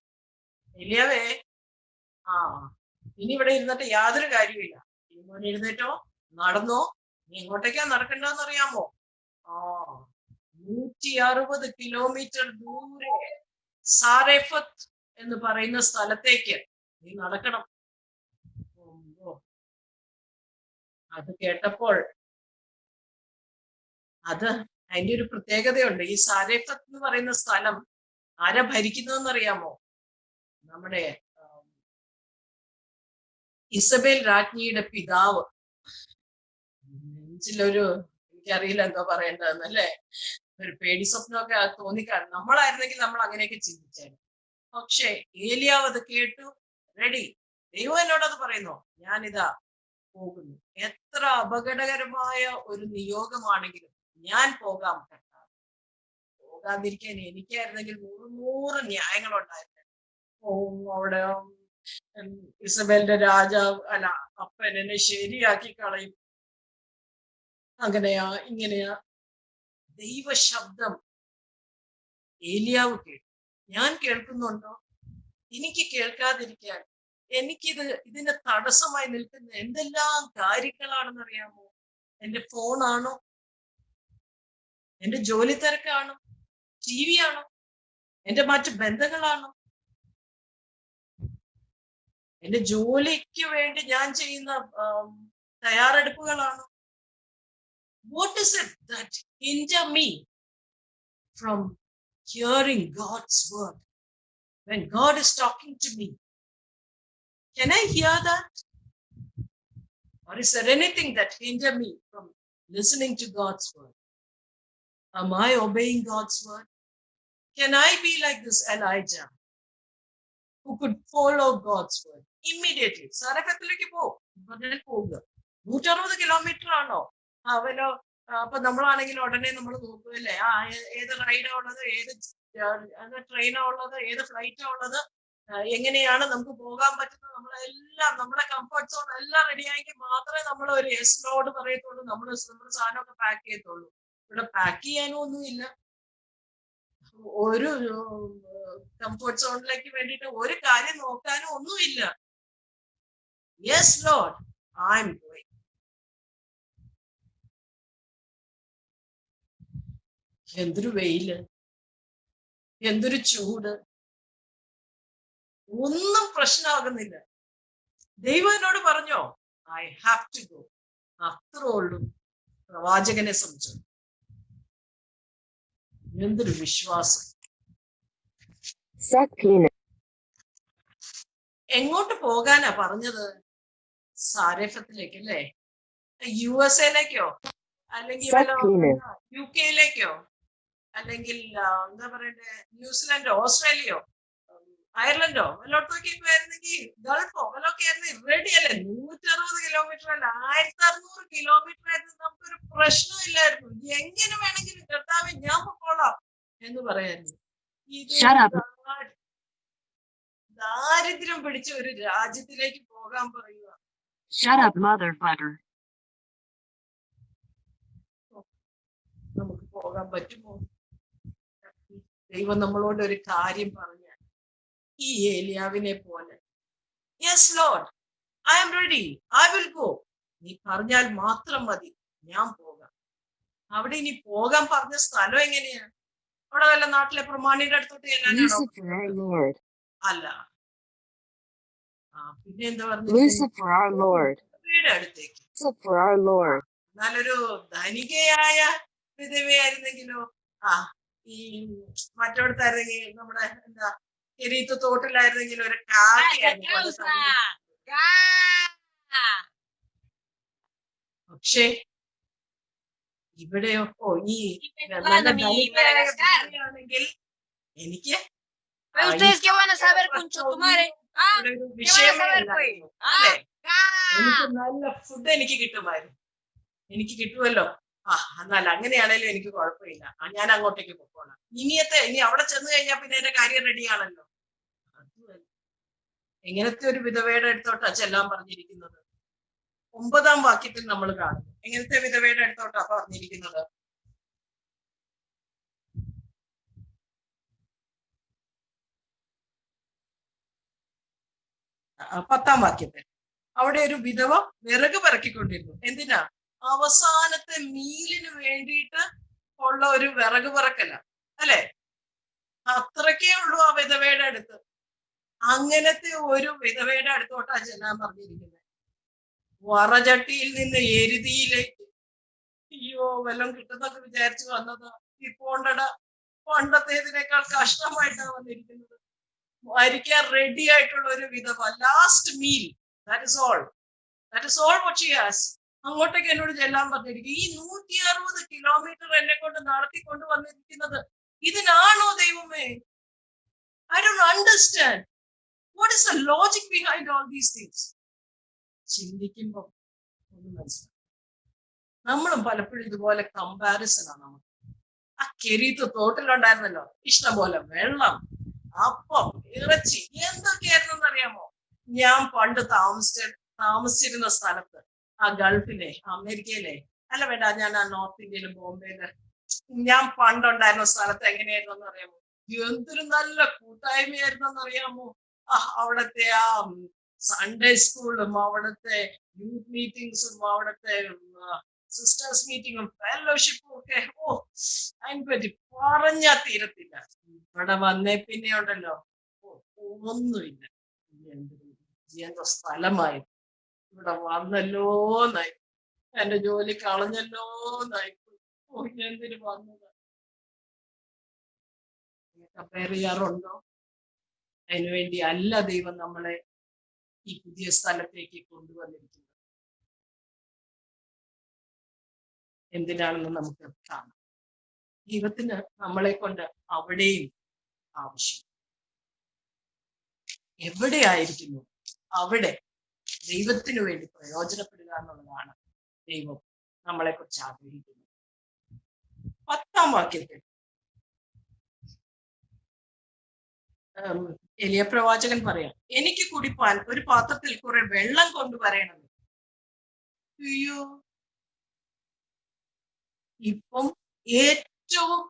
ഏലിയാവേ, ഇനി ഇവിടെ ഇരുന്നിട്ട് യാതൊരു കാര്യമില്ല. ഈ മോൻ എഴുന്നേറ്റോ, നടന്നോ. നീ എങ്ങോട്ടേക്കാ നടക്കണ്ടെന്ന് അറിയാമോ? 160 കിലോമീറ്റർ ദൂരെ സാരേഫത്ത് എന്ന് പറയുന്ന സ്ഥലത്തേക്ക് നീ നടക്കണം. അത് കേട്ടപ്പോൾ അതിന്റെ ഒരു പ്രത്യേകതയുണ്ട്. ഈ സാരേഫത്ത് എന്ന് പറയുന്ന സ്ഥലം ആരാ ഭരിക്കുന്നതെന്ന് അറിയാമോ? നമ്മുടെ ഇസബേൽ രാജ്ഞിയുടെ പിതാവ്. നെഞ്ചിലൊരു, എനിക്കറിയില്ല എന്താ പറയേണ്ടതെന്നല്ലേ, ഒരു പേടി സ്വപ്നമൊക്കെ തോന്നിക്കാണും. നമ്മളായിരുന്നെങ്കിൽ നമ്മൾ അങ്ങനെയൊക്കെ ചിന്തിച്ചായിരുന്നു. പക്ഷെ ഏലിയാവ് അത് കേട്ടു. റെഡി. ദൈവം എന്നോടത് പറയുന്നു, ഞാനിതാ പോകുന്നു. എത്ര അപകടകരമായ ഒരു നിയോഗമാണെങ്കിലും ഞാൻ പോകാം. പോകാതിരിക്കാൻ എനിക്കായിരുന്നെങ്കിൽ 100 ന്യായങ്ങളുണ്ടായിരുന്നു. അവിടെ ഇസബേലിന്റെ രാജാവ് അപ്പൻ എന്നെ ശരിയാക്കി കളയും, അങ്ങനെയാ ഇങ്ങനെയാ. ദൈവശബ്ദം ഏലിയാവ് കേട്ടു. ഞാൻ കേൾക്കുന്നുണ്ടോ? എനിക്ക് കേൾക്കാതിരിക്കാൻ ഇതിന് തടസ്സമായി നിൽക്കുന്ന എന്തെല്ലാം കാര്യങ്ങളാണെന്ന് അറിയാമോ? എന്റെ ഫോണാണോ? എന്റെ ജോലി തിരക്കാണോ? ടി വി ആണോ? എന്റെ മറ്റു ബന്ധങ്ങളാണോ? എന്റെ ജോലിക്ക് വേണ്ടി ഞാൻ ചെയ്യുന്ന തയ്യാറെടുപ്പുകളാണോ? What is it that hinder me from hearing God's word? When God is talking to me, can I hear that? Or is there anything that hinder me from listening to God's word? Am I obeying God's word? Can I be like this Elijah, who could follow God's word immediately. സാരഫത്തിലേക്ക് പറഞ്ഞാൽ പോവുക. 160 kilometre ആണോ? അവനോ അപ്പൊ നമ്മളാണെങ്കിൽ ഉടനെ നമ്മൾ നോക്കുകയല്ലേ, ഏത് റൈഡാ ഉള്ളത്, ഏത് ട്രെയിനാ ഉള്ളത്, ഏത് ഫ്ലൈറ്റാ ഉള്ളത്, എങ്ങനെയാണ് നമുക്ക് പോകാൻ പറ്റുന്നത്, നമ്മളെല്ലാം നമ്മുടെ കംഫർട്ട് സോൺ എല്ലാം റെഡി ആയെങ്കിൽ മാത്രമേ നമ്മൾ ഒരു യെസിനോട് പറയത്തുള്ളൂ, നമ്മുടെ സാധനമൊക്കെ പാക്ക് ചെയ്യത്തുള്ളൂ. ഇവിടെ പാക്ക് ചെയ്യാനും ഒന്നുമില്ല. ഒരു കംഫർട്ട് സോണിലേക്ക് വേണ്ടിയിട്ട് ഒരു കാര്യം നോക്കാനും ഒന്നുമില്ല. Yes Lord, I am going. എന്തൊരു വെയില്, എന്തൊരു ചൂട്, ഒന്നും പ്രശ്നമാകുന്നില്ല. ദൈവം എന്നോട് പറഞ്ഞോ, ഐ ഹാവ് ടു ഗോ. അത്രേ ഉള്ളൂ പ്രവാചകനെ സംബന്ധിച്ചു. എന്തൊരു വിശ്വാസം. എങ്ങോട്ട് പോകാനാ പറഞ്ഞത്? സാരഫത്തിലേക്ക് അല്ലേ? USA-ലേക്കോ അല്ലെങ്കിൽ UK-ലേക്കോ അല്ലെങ്കിൽ എന്താ പറയണ്ടേ, ന്യൂസിലാൻഡോ ഓസ്ട്രേലിയയോ അയർലൻഡോ വല്ലോടത്തൊക്കെ ആയിരുന്നെങ്കിൽ, ഗൾഫോ വല്ലതൊക്കെ ആയിരുന്നു റെഡി അല്ലേ? 160 കിലോമീറ്റർ അല്ല, 1600 കിലോമീറ്റർ ആയിരുന്നു. നമുക്കൊരു പ്രശ്നമില്ലായിരുന്നു. എങ്ങനെ വേണമെങ്കിലും കർത്താവേ ഞാൻ പൊക്കോളാം എന്ന് പറയായിരുന്നു. ഇത് ദാരിദ്ര്യം പിടിച്ച ഒരു രാജ്യത്തിലേക്ക് പോകാൻ പറയുക. നമുക്ക് പോകാൻ പറ്റുമോ? ദൈവം നമ്മളോട് ഒരു കാര്യം പറഞ്ഞ ഈ ഏലിയാവിനെ പോലെ, yes Lord, I am ready, I will go. നീ പറഞ്ഞാൽ മാത്രം മതി, ഞാൻ പോകാം. അവിടെ ഇനി പോകാൻ പറഞ്ഞ സ്ഥലം എങ്ങനെയാ? അവിടെ വല്ല നാട്ടിലെ പ്രമാണിയുടെ അടുത്തോട്ട് ചെല്ലാനാണോ? അല്ല. പിന്നെ എന്താ പറഞ്ഞു? വീട് അടുത്തേക്ക്. എന്നാലൊരു ധനികയായ വിധവയായിരുന്നെങ്കിലോ, ഈ മറ്റോടത്തായിരുന്നെങ്കിൽ നമ്മുടെ എന്താ എരീത്ത് തോട്ടിലായിരുന്നെങ്കിൽ ഒരു കാക്കയായിരുന്നു. പക്ഷേ ഇവിടെയോ ഈ ധനികയാണെങ്കിൽ എനിക്ക് വിഷയമേ അല്ലേ? എനിക്ക് നല്ല ഫുഡ് എനിക്ക് കിട്ടുമായിരുന്നു. എനിക്ക് കിട്ടുമല്ലോ. എന്നാൽ അങ്ങനെയാണേലും എനിക്ക് കുഴപ്പമില്ല, ഞാൻ അങ്ങോട്ടേക്ക് പൊക്കോളാം. ഇനി അവിടെ ചെന്ന് കഴിഞ്ഞാൽ പിന്നെ എന്റെ കാര്യം റെഡിയാണല്ലോ. എങ്ങനത്തെ ഒരു വിധവയുടെ അടുത്തോട്ടാ ചെല്ലാൻ പറഞ്ഞിരിക്കുന്നത്? 9-ാം വാക്യത്തിൽ നമ്മൾ കാണും. എങ്ങനത്തെ വിധവയുടെ അടുത്തോട്ടാ പറഞ്ഞിരിക്കുന്നത്? പത്താം വാക്യത്തിൽ അവിടെ ഒരു വിധവ വിറക് പറക്കിക്കൊണ്ടിരുന്നു. എന്തിനാ? അവസാനത്തെ മീലിന് വേണ്ടിയിട്ട് ഉള്ള ഒരു വിറക് പറക്കല അല്ലെ? അത്രക്കേ ഉള്ളൂ ആ വിധവയുടെ അടുത്ത്. അങ്ങനത്തെ ഒരു വിധവയുടെ അടുത്തോട്ടാ ചെല്ലാൻ പറഞ്ഞിരിക്കുന്നത്. വറചട്ടിയിൽ നിന്ന് എരുതിയിലേക്ക്. അയ്യോ, വല്ലതും കിട്ടുന്നൊക്കെ വിചാരിച്ചു വന്നതാ. ഇപ്പോണ്ടട പണ്ടത്തേതിനേക്കാൾ കഷ്ടമായിട്ടാണ് വന്നിരിക്കുന്നത്. മരിക്കാൻ റെഡി ആയിട്ടുള്ള ഒരു വിധവ. Last meal, that is all what she has. അങ്ങോട്ടേക്ക് എന്നോട് ചെല്ലാൻ പറഞ്ഞിരിക്കും. ഈ 160 കിലോമീറ്റർ എന്നെ കൊണ്ട് നടത്തിക്കൊണ്ട് വന്നിരിക്കുന്നത് ഇതിനാണോ ദൈവമേ? I don't understand. What is the logic behind all these things? ചിന്തിക്കുമ്പോൾ ഒന്ന് മനസ്സിലാവും. നമ്മളും പലപ്പോഴും ഇതുപോലെ കമ്പാരിസൺ ആണ് നമുക്ക്. ആ കെരീത്ത് തോട്ടിലുണ്ടായിരുന്നല്ലോ, ഇഷ്ടംപോലെ വെള്ളം, അപ്പം, ഇറച്ചി, എന്തൊക്കെയായിരുന്നു അറിയാമോ? ഞാൻ പണ്ട് താമസിച്ചിരുന്ന സ്ഥലത്ത്, ആ ഗൾഫിലെ, അമേരിക്കയിലെ, അല്ല വേണ്ട, ഞാൻ ആ നോർത്ത് ഇന്ത്യയിലും ബോംബെയില് ഞാൻ പണ്ടുണ്ടായിരുന്ന സ്ഥലത്ത് എങ്ങനെയായിരുന്നു അറിയാമോ? എന്തൊരു നല്ല കൂട്ടായ്മയായിരുന്നെന്ന് അറിയാമോ? അവിടത്തെ ആ സൺഡേ സ്കൂളും, അവിടുത്തെ യൂത്ത് മീറ്റിംഗ്സും, അവിടുത്തെ സിസ്റ്റേഴ്സ് മീറ്റിങ്ങും ഫെലോഷിപ്പും ഒക്കെ അതിനെപ്പറ്റി പറഞ്ഞാ തീരത്തില്ല. ഇവിടെ വന്നേ പിന്നെ ഉണ്ടല്ലോ ഒന്നുമില്ല. എന്തോ സ്ഥലമായി ഇവിടെ വന്നല്ലോന്നായി, എന്റെ ജോലി കളഞ്ഞല്ലോന്നായി. എന്തിനു വന്നത്? കമ്പയർ ചെയ്യാറുണ്ടോ? അതിനുവേണ്ടി അല്ല ദൈവം നമ്മളെ ഈ പുതിയ സ്ഥലത്തേക്ക് കൊണ്ടുവന്നിരിക്കുന്നത്. എന്തിനാണെന്ന് നമുക്ക് കാണാം. ദൈവത്തിന് നമ്മളെ കൊണ്ട് അവിടെയും ആവശ്യം. എവിടെയായിരിക്കുന്നു അവിടെ ദൈവത്തിനു വേണ്ടി പ്രയോജനപ്പെടുക എന്നുള്ളതാണ് ദൈവം നമ്മളെ കുറിച്ച് ആഗ്രഹിക്കുന്നത്. 10-ാം വാക്യത്തിൽ എലിയ പ്രവാചകൻ പറയാം, എനിക്ക് കുടിപ്പാൻ ഒരു പാത്രത്തിൽ കുറെ വെള്ളം കൊണ്ടുവരണമെന്ന്. അയ്യോ, ഇപ്പം ഏറ്റവും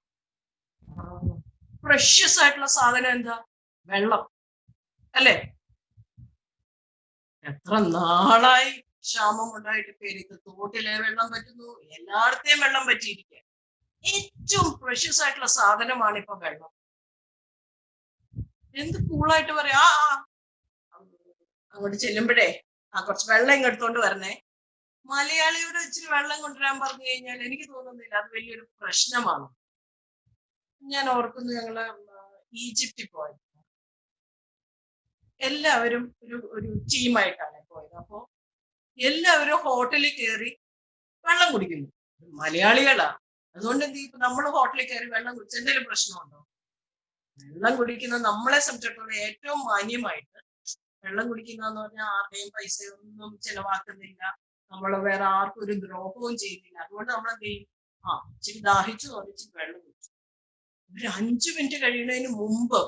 പ്രഷ്യസ് ആയിട്ടുള്ള സാധനം എന്താ? വെള്ളം അല്ലെ? എത്ര നാളായി ക്ഷാമം ഉണ്ടായിട്ട് പേരിത്ത് തോട്ടിലെ വെള്ളം പറ്റുന്നു, എല്ലായിടത്തെയും വെള്ളം പറ്റിയിരിക്കുക. ഏറ്റവും പ്രഷ്യസ് ആയിട്ടുള്ള സാധനമാണ് ഇപ്പൊ വെള്ളം. എന്ത് കൂളായിട്ട് പറയാ, അങ്ങോട്ട് ചെല്ലുമ്പോഴേ കുറച്ച് വെള്ളം ഇങ്ങെടുത്തോണ്ട് വരണേ. മലയാളിയോട് ഇച്ചിരി വെള്ളം കൊണ്ടുവരാൻ പറഞ്ഞു കഴിഞ്ഞാൽ എനിക്ക് തോന്നുന്നില്ല അത് വലിയൊരു പ്രശ്നമാണ്. ഞാൻ ഓർക്കുന്നു, ഞങ്ങള് ഈജിപ്തിൽ പോയത്, എല്ലാവരും ഒരു ടീമായിട്ടാണ് പോയത്. അപ്പോ എല്ലാവരും ഹോട്ടലിൽ കയറി വെള്ളം കുടിക്കുന്നു. മലയാളികളാ, അതുകൊണ്ട് എന്ത് ചെയ്യും, നമ്മൾ ഹോട്ടലിൽ കയറി വെള്ളം കുടിച്ച് എന്തെങ്കിലും പ്രശ്നമുണ്ടോ? വെള്ളം കുടിക്കുന്നത് നമ്മളെ സംബന്ധിച്ചിടത്തോളം ഏറ്റവും മാന്യമായിട്ട് വെള്ളം കുടിക്കുന്നതെന്ന് പറഞ്ഞാൽ ആരുടെയും പൈസയൊന്നും ചെലവാക്കുന്നില്ല, നമ്മൾ വേറെ ആർക്കും ഒരു ദ്രോഹവും ചെയ്യുന്നില്ല. അതുകൊണ്ട് നമ്മൾ എന്ത് ചെയ്യും, ഇച്ചിരി ദാഹിച്ചു തോന്നിച്ചിട്ട് വെള്ളം കുടിച്ചു. ഒരു 5 മിനിറ്റ് കഴിയുന്നതിന് മുമ്പ്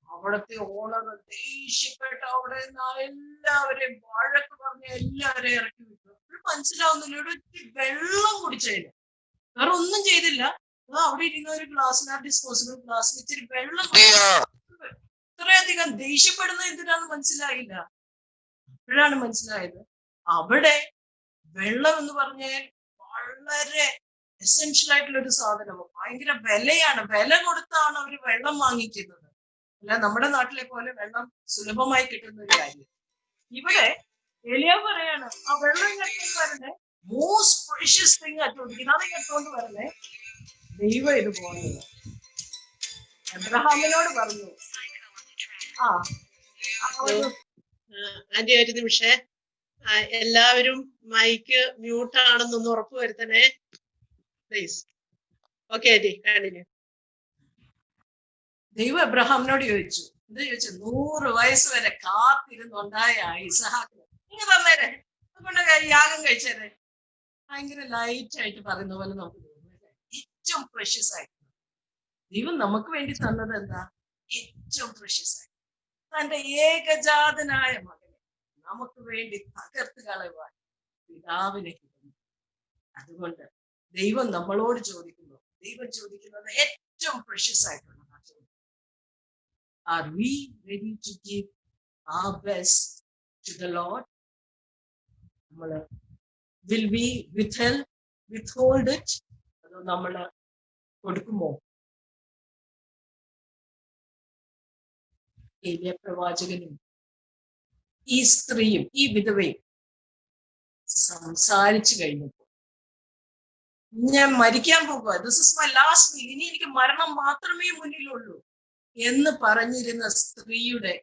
അവിടത്തെ ഓണർ ദേഷ്യപ്പെട്ട് അവിടെ എല്ലാവരെയും വഴക്ക് പറഞ്ഞ് എല്ലാവരെയും ഇറക്കി വിട്ടു. മനസ്സിലാവുന്നില്ല, ഇവിടെ വെള്ളം കുടിച്ചതിന്, വേറെ ഒന്നും ചെയ്തില്ല. അവിടെ ഇരുന്ന ഒരു ഗ്ലാസ്സിൽ, ഡിസ്പോസിബിൾ ഗ്ലാസ്സിൽ ഇച്ചിരി വെള്ളം, ഇത്രയധികം ദേഷ്യപ്പെടുന്നത് എന്തിനാന്ന് മനസ്സിലായില്ല. അപ്പോഴാണ് മനസ്സിലായത് അവിടെ വെള്ളം എന്ന് പറഞ്ഞാൽ വളരെ എസെൻഷ്യൽ ആയിട്ടുള്ള ഒരു സാധനം, ഭയങ്കര വിലയാണ്, വില കൊടുത്താണ് അവർ വെള്ളം വാങ്ങിക്കുന്നത്. അല്ല നമ്മുടെ നാട്ടിലെ പോലെ വെള്ളം സുലഭമായി കിട്ടുന്ന ഒരു കാര്യം. ഇവിടെ എലിയ പറയാണ്, ആ വെള്ളം കെട്ടുകൊണ്ട് വരണേ, മോസ്റ്റ് പ്രഷ്യസ് തിങ് അറ്റുകൊണ്ടിരിക്കുന്നത്, അത് കെട്ടുകൊണ്ട് വരണേ. ദൈവം ഇത് പോകുന്നത് എബ്രഹാമിനോട് പറഞ്ഞു. ആന്റി ഒരു നിമിഷേ, എല്ലാവരും മൈക്ക് മ്യൂട്ട് ആണെന്നൊന്ന് ഉറപ്പ് വരുത്തണേ പ്ലീസ്. Okay aunty, continue. ദൈവം എബ്രഹാമിനോട് ചോദിച്ചു, എന്ത് ചോദിച്ചു? 100 വയസ്സ് വരെ കാത്തിരുന്നുണ്ടായ ഇസഹാക്കിന് ഇങ്ങ് തന്നേരെ, അതുകൊണ്ട് യാഗം കഴിച്ചേരെ. ഭയങ്കര ലൈറ്റ് ആയിട്ട് പറയുന്ന പോലെ നമുക്ക് തോന്നുന്നില്ല. ഏറ്റവും പ്രഷ്യസ് ആയിട്ട് ദൈവം നമുക്ക് വേണ്ടി തന്നത് എന്താ? ഏറ്റവും പ്രഷ്യസ് ആയിട്ട് തന്റെ ഏകജാതനായ മകനെ നമുക്ക് വേണ്ടി തകർത്ത് കളയുവാൻ പിതാവിനെ കിട്ടുന്നു. അതുകൊണ്ട് ദൈവം നമ്മളോട് ചോദിക്കുന്നു, ദൈവം ചോദിക്കുന്നത് ഏറ്റവും പ്രഷ്യസ് ആയിട്ടുള്ള, are we ready to give our best to the Lord? Will we withhold it? അതോ നമ്മള് കൊടുക്കുമോ? ഏലിയ പ്രവാചകനും ഈ സ്ത്രീയും ഈ വിധവയും സംസാരിച്ചു കഴിഞ്ഞപ്പോൾ, ഞാൻ മരിക്കാൻ പോകുക, this is my last meal, ഇനി എനിക്ക് മരണം മാത്രമേ മുന്നിലുള്ളൂ എന്ന് പറഞ്ഞിരുന്ന സ്ത്രീയുടെ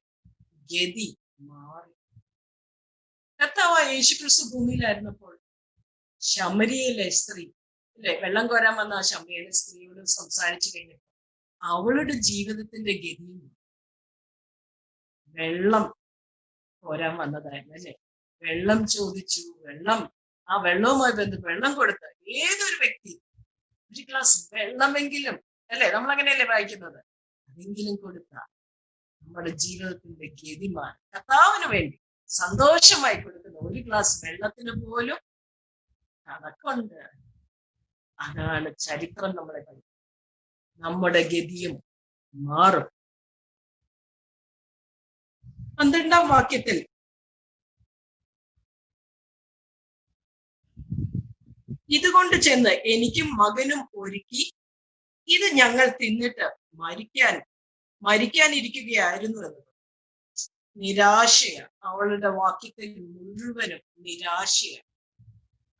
ഗതി മാറി. കർത്താവായ യേശുക്രിസ്തു ഭൂമിയിലായിരുന്നപ്പോൾ ശമരിയയിലെ സ്ത്രീ അല്ലെ, വെള്ളം കോരാൻ വന്ന ആ ശമരിയയിലെ സ്ത്രീയോട് സംസാരിച്ചു കഴിഞ്ഞപ്പോൾ അവളുടെ ജീവിതത്തിന്റെ ഗതിയും വെള്ളം കോരാൻ വന്നതായിരുന്നു അല്ലെ. വെള്ളം ചോദിച്ചു, ആ വെള്ളവുമായി ബന്ധപ്പെട്ട് വെള്ളം കൊടുത്ത ഏതൊരു വ്യക്തി ഒരു ഗ്ലാസ് വെള്ളമെങ്കിലും അല്ലെ, നമ്മൾ അങ്ങനെയല്ലേ വായിക്കുന്നത്, അതെങ്കിലും കൊടുത്ത നമ്മുടെ ജീവിതത്തിന്റെ ഗതിമാൻ കർത്താവിന് വേണ്ടി സന്തോഷമായി കൊടുക്കുന്ന ഒരു ഗ്ലാസ് വെള്ളത്തിന് പോലും കണക്കുണ്ട്. അതാണ് ചരിത്രം നമ്മളെ പഠിക്കുന്നത്. നമ്മുടെ ഗതിയും മാറും. 12-ാം വാക്യത്തിൽ ഇതുകൊണ്ട് ചെന്ന് എനിക്കും മകനും ഒരുക്കി, ഇത് ഞങ്ങൾ തിന്നിട്ട് മരിക്കാനിരിക്കുകയായിരുന്നു എന്നത്. നിരാശയാണ് അവളുടെ വാക്യത്തിൽ മുഴുവനും, നിരാശയാണ്.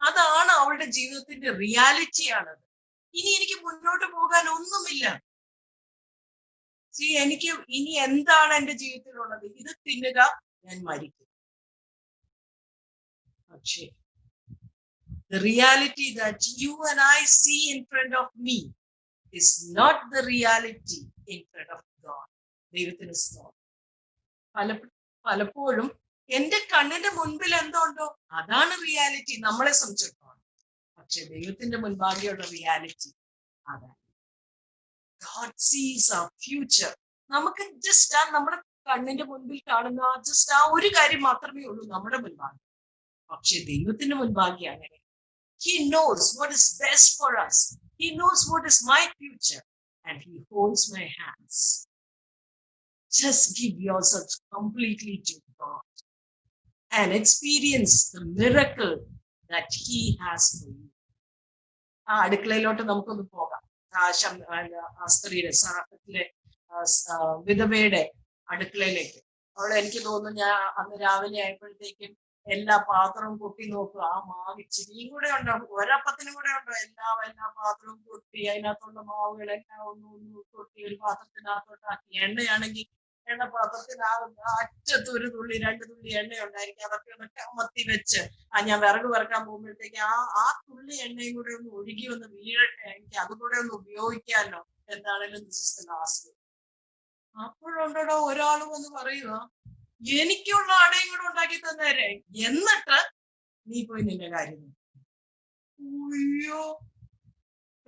അതാണ് അവളുടെ ജീവിതത്തിന്റെ റിയാലിറ്റിയാണത്. ഇനി എനിക്ക് മുന്നോട്ട് പോകാൻ ഒന്നുമില്ല. എനിക്ക് ഇനി എന്താണ് എന്റെ ജീവിതത്തിലുള്ളത്? ഇത് തിന്നുക, ഞാൻ മരിക്കും. പക്ഷേ the reality that you and I see in front of me is not the reality in front of God. ദൈവത്തിന് സ്തോത്രം. പലപ്പോഴും എന്റെ കണ്ണിന്റെ മുൻപിൽ എന്തുണ്ടോ അതാണ് റിയാലിറ്റി നമ്മളെ സംബന്ധിച്ചിടത്തോളം. പക്ഷെ ദൈവത്തിന്റെ മുൻപാകെയുള്ള റിയാലിറ്റി അതാണ്. God sees our future. നമുക്ക് ജസ്റ്റ് നമ്മുടെ കണ്ണിന്റെ മുൻപിൽ കാണുന്ന ജസ്റ്റ് ആ ഒരു കാര്യം മാത്രമേ ഉള്ളൂ നമ്മുടെ മുൻപാകെ. പക്ഷെ ദൈവത്തിന്റെ മുൻപാകെ അങ്ങനെ. He knows what is best for us. He knows what is my future. And he holds my hands. Just give yourself completely to God and experience the miracle that he has for you. ആ അടുക്കളയിലോട്ട് നമുക്കൊന്ന് പോകാം. ആ സ്ത്രീയുടെ സാഹത്തിലെ വിധവയുടെ അടുക്കളയിലേക്ക്. അവിടെ എനിക്ക് തോന്നുന്നു ഞാൻ അന്ന് രാവിലെ ആയപ്പോഴത്തേക്കും എല്ലാ പാത്രവും കൊട്ടി നോക്കുക. ആ മാവ് ഇച്ചിരിയും കൂടെ ഉണ്ടോ, ഒരപ്പത്തിനും കൂടെ ഉണ്ടോ, എല്ലാ പാത്രവും കൊട്ടി അതിനകത്തുള്ള മാവുകളെല്ലാം ഒന്ന് കൊട്ടി ഒരു പാത്രത്തിനകത്തോട്ടാക്കി. എണ്ണയാണെങ്കിൽ എണ്ണ അറ്റത്ത് ഒരു തുള്ളി 2 തുള്ളി എണ്ണ ഉണ്ടായിരിക്കും. അതൊക്കെ ഒന്ന് കമത്തി വെച്ച് ഞാൻ വിറക് വറക്കാൻ പോകുമ്പോഴത്തേക്ക് ആ തുള്ളി എണ്ണയും കൂടെ ഒന്ന് ഒഴുകി ഒന്ന് വീഴട്ടെ, എനിക്ക് അതുകൂടെ ഒന്ന് ഉപയോഗിക്കാമല്ലോ എന്താണേലും ലാസ്റ്റ്. അപ്പോഴുണ്ടോ ഒരാൾ വന്ന് പറയുക, എനിക്കുള്ള അടയും കൂടെ ഉണ്ടാക്കി തന്നേരെ, എന്നിട്ട് നീ പോയി നിന്റെ കാര്യം. അയ്യോ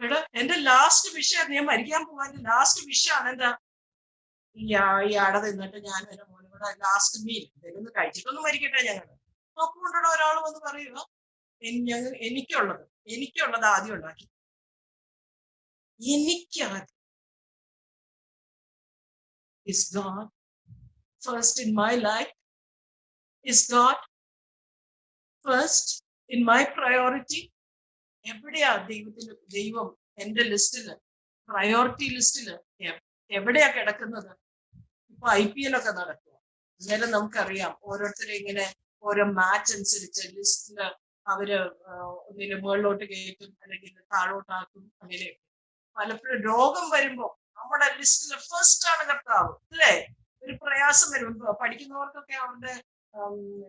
എടാ, എന്റെ ലാസ്റ്റ് വിഷയം, ഞാൻ മരിക്കാൻ പോവാൻ ലാസ്റ്റ് വിഷയമാണ് എന്താ, ഈ അട തിന്നിട്ട് ഞാൻ എന്റെ മോനും കൂടെ ലാസ്റ്റ് മീൽ എന്തെങ്കിലും കഴിച്ചിട്ടൊന്നും മരിക്കട്ടെ ഞങ്ങള്. അപ്പൊ ഉണ്ടോ ഒരാൾ വന്ന് പറയുക, എനിക്കുള്ളത് ആദ്യം ഉണ്ടാക്കി. എനിക്കാദ്യം. Is God first in my life? Is God first in my priority? എവിടെയാ ദൈവം എന്റെ ലിസ്റ്റില്, പ്രയോറിറ്റി ലിസ്റ്റില് എവിടെയാ കിടക്കുന്നത്? ഇപ്പൊ IPL ഒക്കെ നടക്കുക. അന്നേരം നമുക്കറിയാം ഓരോരുത്തരും ഇങ്ങനെ ഓരോ മാച്ച് അനുസരിച്ച് ലിസ്റ്റില് അവര് ഒന്നിന് മുകളിലോട്ട് കയറ്റും അല്ലെങ്കിൽ താഴോട്ടാക്കും. അങ്ങനെ പലപ്പോഴും രോഗം വരുമ്പോ നമ്മുടെ ലിസ്റ്റില് ഫസ്റ്റ് ആണ് കർത്താവ്, അല്ലേ? ഒരു പ്രയാസം വരും, പഠിക്കുന്നവർക്കൊക്കെ അവരുടെ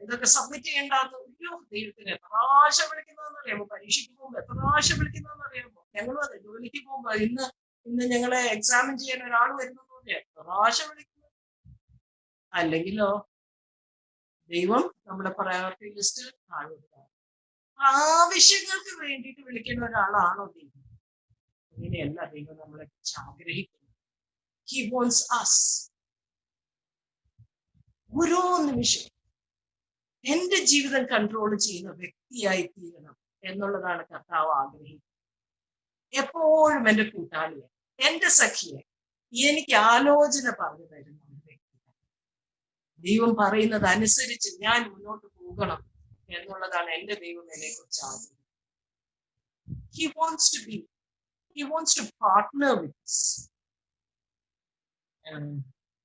ഇതൊക്കെ സബ്മിറ്റ് ചെയ്യേണ്ടാന്ന്. അയ്യോ, ദൈവത്തിന് എത്ര പ്രാവശ്യം വിളിക്കുന്നതെന്ന് അറിയാമോ? പരീക്ഷയ്ക്ക് പോകുമ്പോ എത്ര പ്രാവശ്യം വിളിക്കുന്നതെന്ന് അറിയാമോ? ഞങ്ങളും അതെ, ജോലിക്ക് പോകുമ്പോ ഇന്ന് ഞങ്ങളെ എക്സാമിൻ ചെയ്യാൻ ഒരാൾ വരുന്നത് എത്ര പ്രാവശ്യം വിളിക്കുന്നു. അല്ലെങ്കിലോ ദൈവം നമ്മുടെ പ്രയോറിറ്റി ലിസ്റ്റിൽ താഴെടുക്കുക. ആവശ്യങ്ങൾക്ക് വേണ്ടിയിട്ട് വിളിക്കുന്ന ഒരാളാണോ ദൈവം? അങ്ങനെയല്ല ദൈവം നമ്മളെ കുറിച്ച് ആഗ്രഹിക്കുന്നത്. He wants us. ഓരോ നിമിഷം എന്റെ ജീവിതം കൺട്രോൾ ചെയ്യുന്ന വ്യക്തിയായി തീരണം എന്നുള്ളതാണ് കർത്താവ് ആഗ്രഹിക്കുന്നത്. എപ്പോഴും എന്റെ കൂട്ടാളിയെ, എന്റെ സഖിയെ എനിക്ക് ആലോചന പറഞ്ഞു തരുന്ന ഒരു വ്യക്തിയാണ്. ദൈവം പറയുന്നത് അനുസരിച്ച് ഞാൻ മുന്നോട്ട് പോകണം എന്നുള്ളതാണ് എന്റെ ദൈവം എന്നെ കുറിച്ച് ആഗ്രഹിക്കുന്നത്. He wants to partner with us.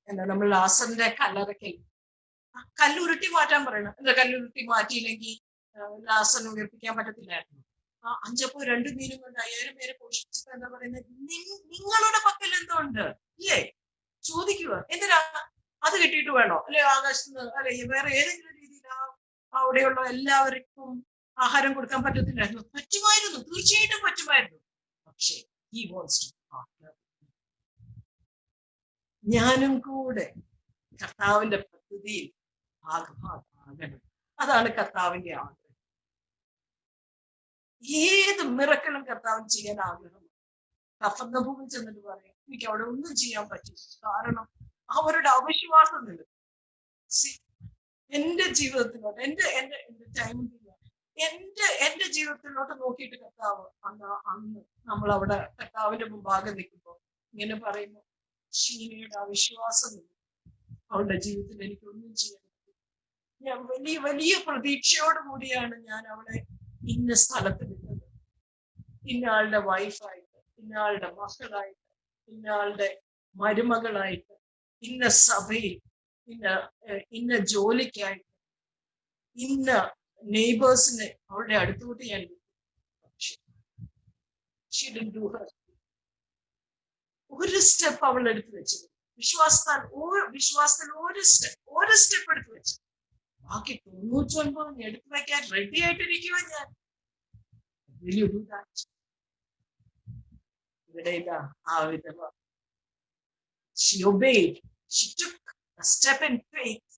എന്താ നമ്മൾ ലാസറിന്റെ കല്ലറയ്ക്കൽ കല്ലുരുട്ടി മാറ്റാൻ പറയണം. എന്താ കല്ലുരുട്ടി മാറ്റിയില്ലെങ്കിൽ ലാസറിന് ഉയർപ്പിക്കാൻ പറ്റത്തില്ലായിരുന്നു. 5 അപ്പവും 2 മീനും കൊണ്ട് 5000 പേരെ പോഷിപ്പിച്ചപ്പോ എന്താ പറയുന്നത്, നിങ്ങളുടെ പക്കൽ എന്തുണ്ട് ഇല്ലേ? ചോദിക്കുക. എന്തിനാ അത് കിട്ടിയിട്ട് വേണോ? അല്ലെ ആകാശത്ത് നിന്ന് അല്ലെ വേറെ ഏതെങ്കിലും രീതിയിൽ അവിടെയുള്ള എല്ലാവർക്കും ആഹാരം കൊടുക്കാൻ പറ്റത്തില്ലായിരുന്നു? പറ്റുമായിരുന്നു, തീർച്ചയായിട്ടും പറ്റുമായിരുന്നു. പക്ഷേ he wants to partner. ഞാനും കൂടെ കർത്താവിന്റെ പദ്ധതിയിൽ ഭാഗമാകണം. അതാണ് കർത്താവിന്റെ ആഗ്രഹം. ഏത് മിറക്കലും കർത്താവിന് ചെയ്യാൻ ആഗ്രഹം. കഫർന്നഭൂമിൽ ചെന്നിട്ട് പറയാം, എനിക്ക് അവിടെ ഒന്നും ചെയ്യാൻ പറ്റില്ല, കാരണം അവരുടെ അവിശ്വാസം നിൽക്കും. എന്റെ ജീവിതത്തിലോട്ട് എന്റെ ടൈമിൽ എന്റെ ജീവിതത്തിലോട്ട് നോക്കിയിട്ട് കർത്താവ് അന്ന് നമ്മൾ അവിടെ കർത്താവിന്റെ മുമ്പാകെ നിൽക്കുമ്പോൾ ഇങ്ങനെ പറയുന്നു, ഷീനയുടെ അവിശ്വാസം അവളുടെ ജീവിതത്തിൽ എനിക്കൊന്നും ചെയ്യാൻ പറ്റില്ല. ഞാൻ വലിയ പ്രതീക്ഷയോട് കൂടിയാണ് ഞാൻ അവളെ ഇന്ന സ്ഥലത്ത് നിന്നത്, ഇന്നയാളുടെ വൈഫായിട്ട്, ഇന്നയാളുടെ മക്കളായിട്ട്, ഇന്നയാളുടെ മരുമകളായിട്ട്, ഇന്ന സഭയിൽ, ഇന്ന ജോലിക്കായിട്ട്, ഇന്ന നെയ്ബേഴ്സിനെ അവളുടെ അടുത്തോട്ട് ഞാൻ ഒരു സ്റ്റെപ്പ് അവൾ എടുത്തു വെച്ചത്. വിശ്വാസത്താൽ ഒരു സ്റ്റെപ്പ് എടുത്തു വെച്ചു. ബാക്കി 99 എടുത്തു വെക്കാൻ റെഡി ആയിട്ടിരിക്കുക ഞാൻ. ഇവിടെ ഇല്ല ആ വിധവ. She obeyed. She took step in faith.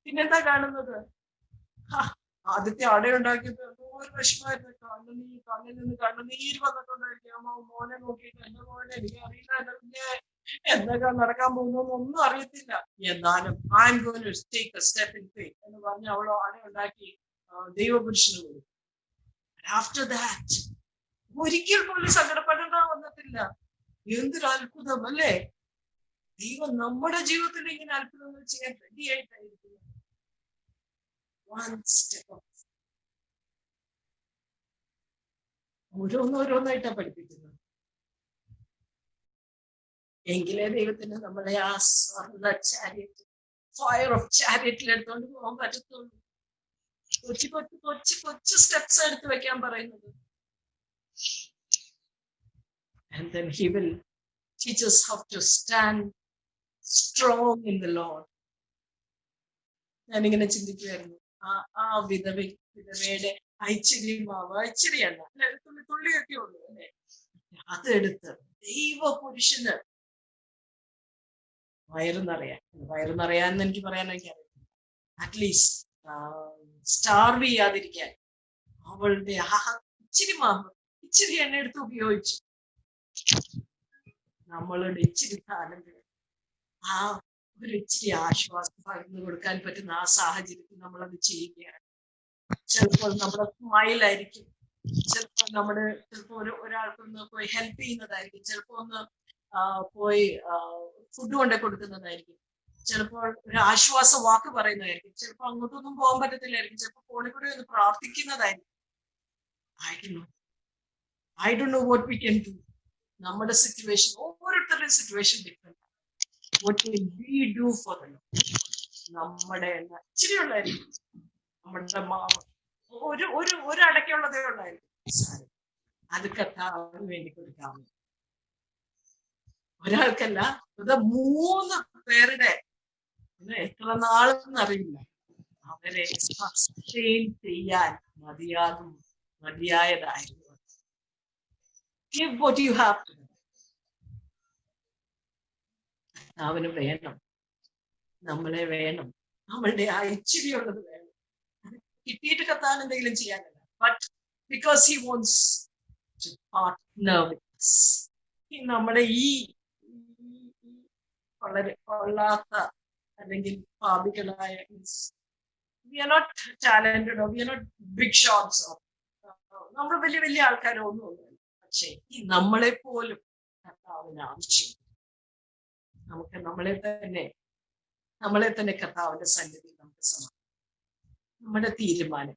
പിന്നെന്താ കാണുന്നത്? ആദ്യത്തെ അടയുണ്ടാക്കിയപ്പോ എന്തോ ഒരു വിഷമായിരുന്നു. കണ്ണിൽ നിന്ന് കണ്ണുനീര് വന്നിട്ടുണ്ടായിരിക്കും. അമ്മ മോനെ നോക്കിയിട്ട്, എന്റെ മോനെ എനിക്ക് അറിയില്ല, എന്റെ കുഞ്ഞെ എന്തൊക്കെ നടക്കാൻ പോകുന്നൊന്നും അറിയത്തില്ല, എന്നാലും I'm going to take a step in faith എന്ന് പറഞ്ഞ് അവൾ അടയുണ്ടാക്കി ദൈവപുരുഷന് കൊടുത്തു. ആഫ്റ്റർ ദാറ്റ് ഒരിക്കൽ പോലും സങ്കടപ്പെടേണ്ട വന്നിട്ടില്ല. എന്തൊരു അത്ഭുതം അല്ലേ! ദൈവം നമ്മുടെ ജീവിതത്തിൽ ഇങ്ങനെ അത്ഭുതങ്ങൾ ചെയ്യാൻ റെഡി ആയിട്ടായിരിക്കും. ഓരോന്നോരോന്നായിട്ടാ പഠിപ്പിക്കുന്നത്. എങ്കിലേ ദൈവത്തിന് നമ്മളെ ആ സ്വർണ്ണ ചാരിയറ്റ്, ഫയർ ഓഫ് ചാരിയറ്റിൽ എടുത്തോണ്ട് പോകാൻ പറ്റത്തുള്ളൂ. കൊച്ചു കൊച്ചു കൊച്ചു കൊച്ചു സ്റ്റെപ്സ് എടുത്ത് വെക്കാൻ പറയുന്നത്. And then he will teach us how to stand strong in the Lord. ഞാനിങ്ങനെ ചിന്തിക്കുമായിരുന്നു, ആ വിധവയുടെ ഐശ്വര്യല്ല, തുള്ളിയൊക്കെ ഉള്ളു അല്ലെ, അതെടുത്ത് ദൈവപുരുഷന് വയറുന്നറിയാന്ന് എനിക്ക് പറയാനൊക്കെ അറിയില്ല, അറ്റ്ലീസ്റ്റ് സ്റ്റാർവ് ചെയ്യാതിരിക്കാൻ അവളുടെ ഇച്ചിരി എണ്ണ എടുത്ത് ഉപയോഗിച്ചു. നമ്മളുടെ ഇച്ചിരി താലന്ത് ആ ഒരു ഇച്ചിരി ആശ്വാസം പകർന്നു കൊടുക്കാൻ പറ്റുന്ന ആ സാഹചര്യത്തിൽ നമ്മളത് ചെയ്യുകയാണ്. ചിലപ്പോൾ നമ്മുടെ സ്മൈലായിരിക്കും, ചിലപ്പോൾ ഒരാൾക്കൊന്ന് പോയി ഹെൽപ്പ് ചെയ്യുന്നതായിരിക്കും, ചിലപ്പോൾ ഒന്ന് പോയി ഫുഡ് കൊണ്ടു കൊടുക്കുന്നതായിരിക്കും, ചിലപ്പോൾ ഒരു ആശ്വാസ വാക്ക് പറയുന്നതായിരിക്കും, ചിലപ്പോൾ അങ്ങോട്ടൊന്നും പോകാൻ പറ്റത്തില്ലായിരിക്കും, ചിലപ്പോൾ ഫോണിൽ കൂടെ ഒന്ന് പ്രാർത്ഥിക്കുന്നതായിരിക്കും. I don't know what we can do. നമ്മുടെ സിറ്റുവേഷൻ, ഓരോരുത്തരുടെയും situation different. What will we do for them? നമ്മുടെ ഇച്ചിരി ഉള്ളായിരിക്കും, നമ്മുടെ മാവ് ഒരു അടയ്ക്കുള്ളതേ ഉള്ളായിരിക്കും, അത് കർത്താവിന് വേണ്ടി കൊടുക്കാമോ? ഒരാൾക്കല്ല, അത് 3 പേരുടെ, എത്ര നാളെന്ന് അറിയില്ല, അവരെ സസ്റ്റെയിൻ ചെയ്യാൻ മതിയായതായിരുന്നു. Give what you have to them. അവന് വേണം, നമ്മളെ വേണം, നമ്മളുടെ ആ ഇച്ചിരിയുള്ളത് വേണം. കിട്ടിയിട്ട് കത്താൻ എന്തെങ്കിലും ചെയ്യാനല്ല, but because he wants to partner with us. നമ്മുടെ ഈ വളരെ കൊള്ളാത്ത അല്ലെങ്കിൽ പാപികളായ, we are not talented or we are not big shots or നമ്മൾ വലിയ വലിയ ആൾക്കാരോ ഒന്നുമില്ല, പക്ഷേ ഈ നമ്മളെ പോലും കർത്താവിന് ആവശ്യം. നമുക്ക് നമ്മളെ തന്നെ കർത്താവിന്റെ സന്നിധി നമുക്ക് സമാധാനം. നമ്മുടെ തീരുമാനം,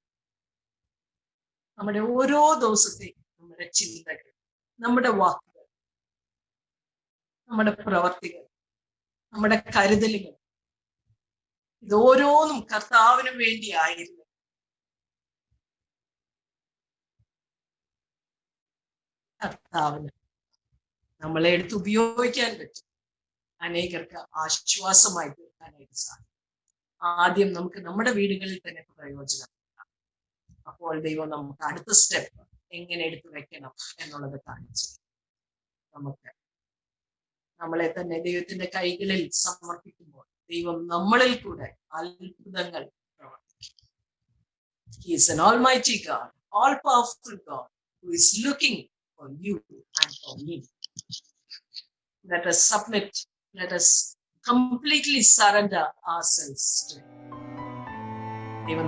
നമ്മുടെ ഓരോ ദിവസത്തെയും നമ്മുടെ ചിന്തകൾ, നമ്മുടെ വാക്കുകൾ, നമ്മുടെ പ്രവർത്തികൾ, നമ്മുടെ കരുതലുകൾ, ഇതോരോന്നും കർത്താവിന് വേണ്ടിയായിരുന്നു. കർത്താവിന് നമ്മളെ എടുത്ത് ഉപയോഗിക്കാൻ പറ്റും, അനേകർക്ക് ആശ്വാസമായി തീർക്കാനായിട്ട് സാധിക്കും. ആദ്യം നമുക്ക് നമ്മുടെ വീടുകളിൽ തന്നെ പ്രയോജനം. അപ്പോൾ ദൈവം നമുക്ക് അടുത്ത സ്റ്റെപ്പ് എങ്ങനെ എടുത്തു വെക്കണം എന്നുള്ളത് കാണിച്ചു. നമുക്ക് നമ്മളെ തന്നെ ദൈവത്തിന്റെ കൈകളിൽ സമർപ്പിക്കുമ്പോൾ ദൈവം നമ്മളിൽ കൂടെ അത്ഭുതങ്ങൾ പ്രവർത്തിക്കും. He is an almighty God, all powerful God, who is looking for you and for me. Let us submit. Let us completely surrender ourselves to Him.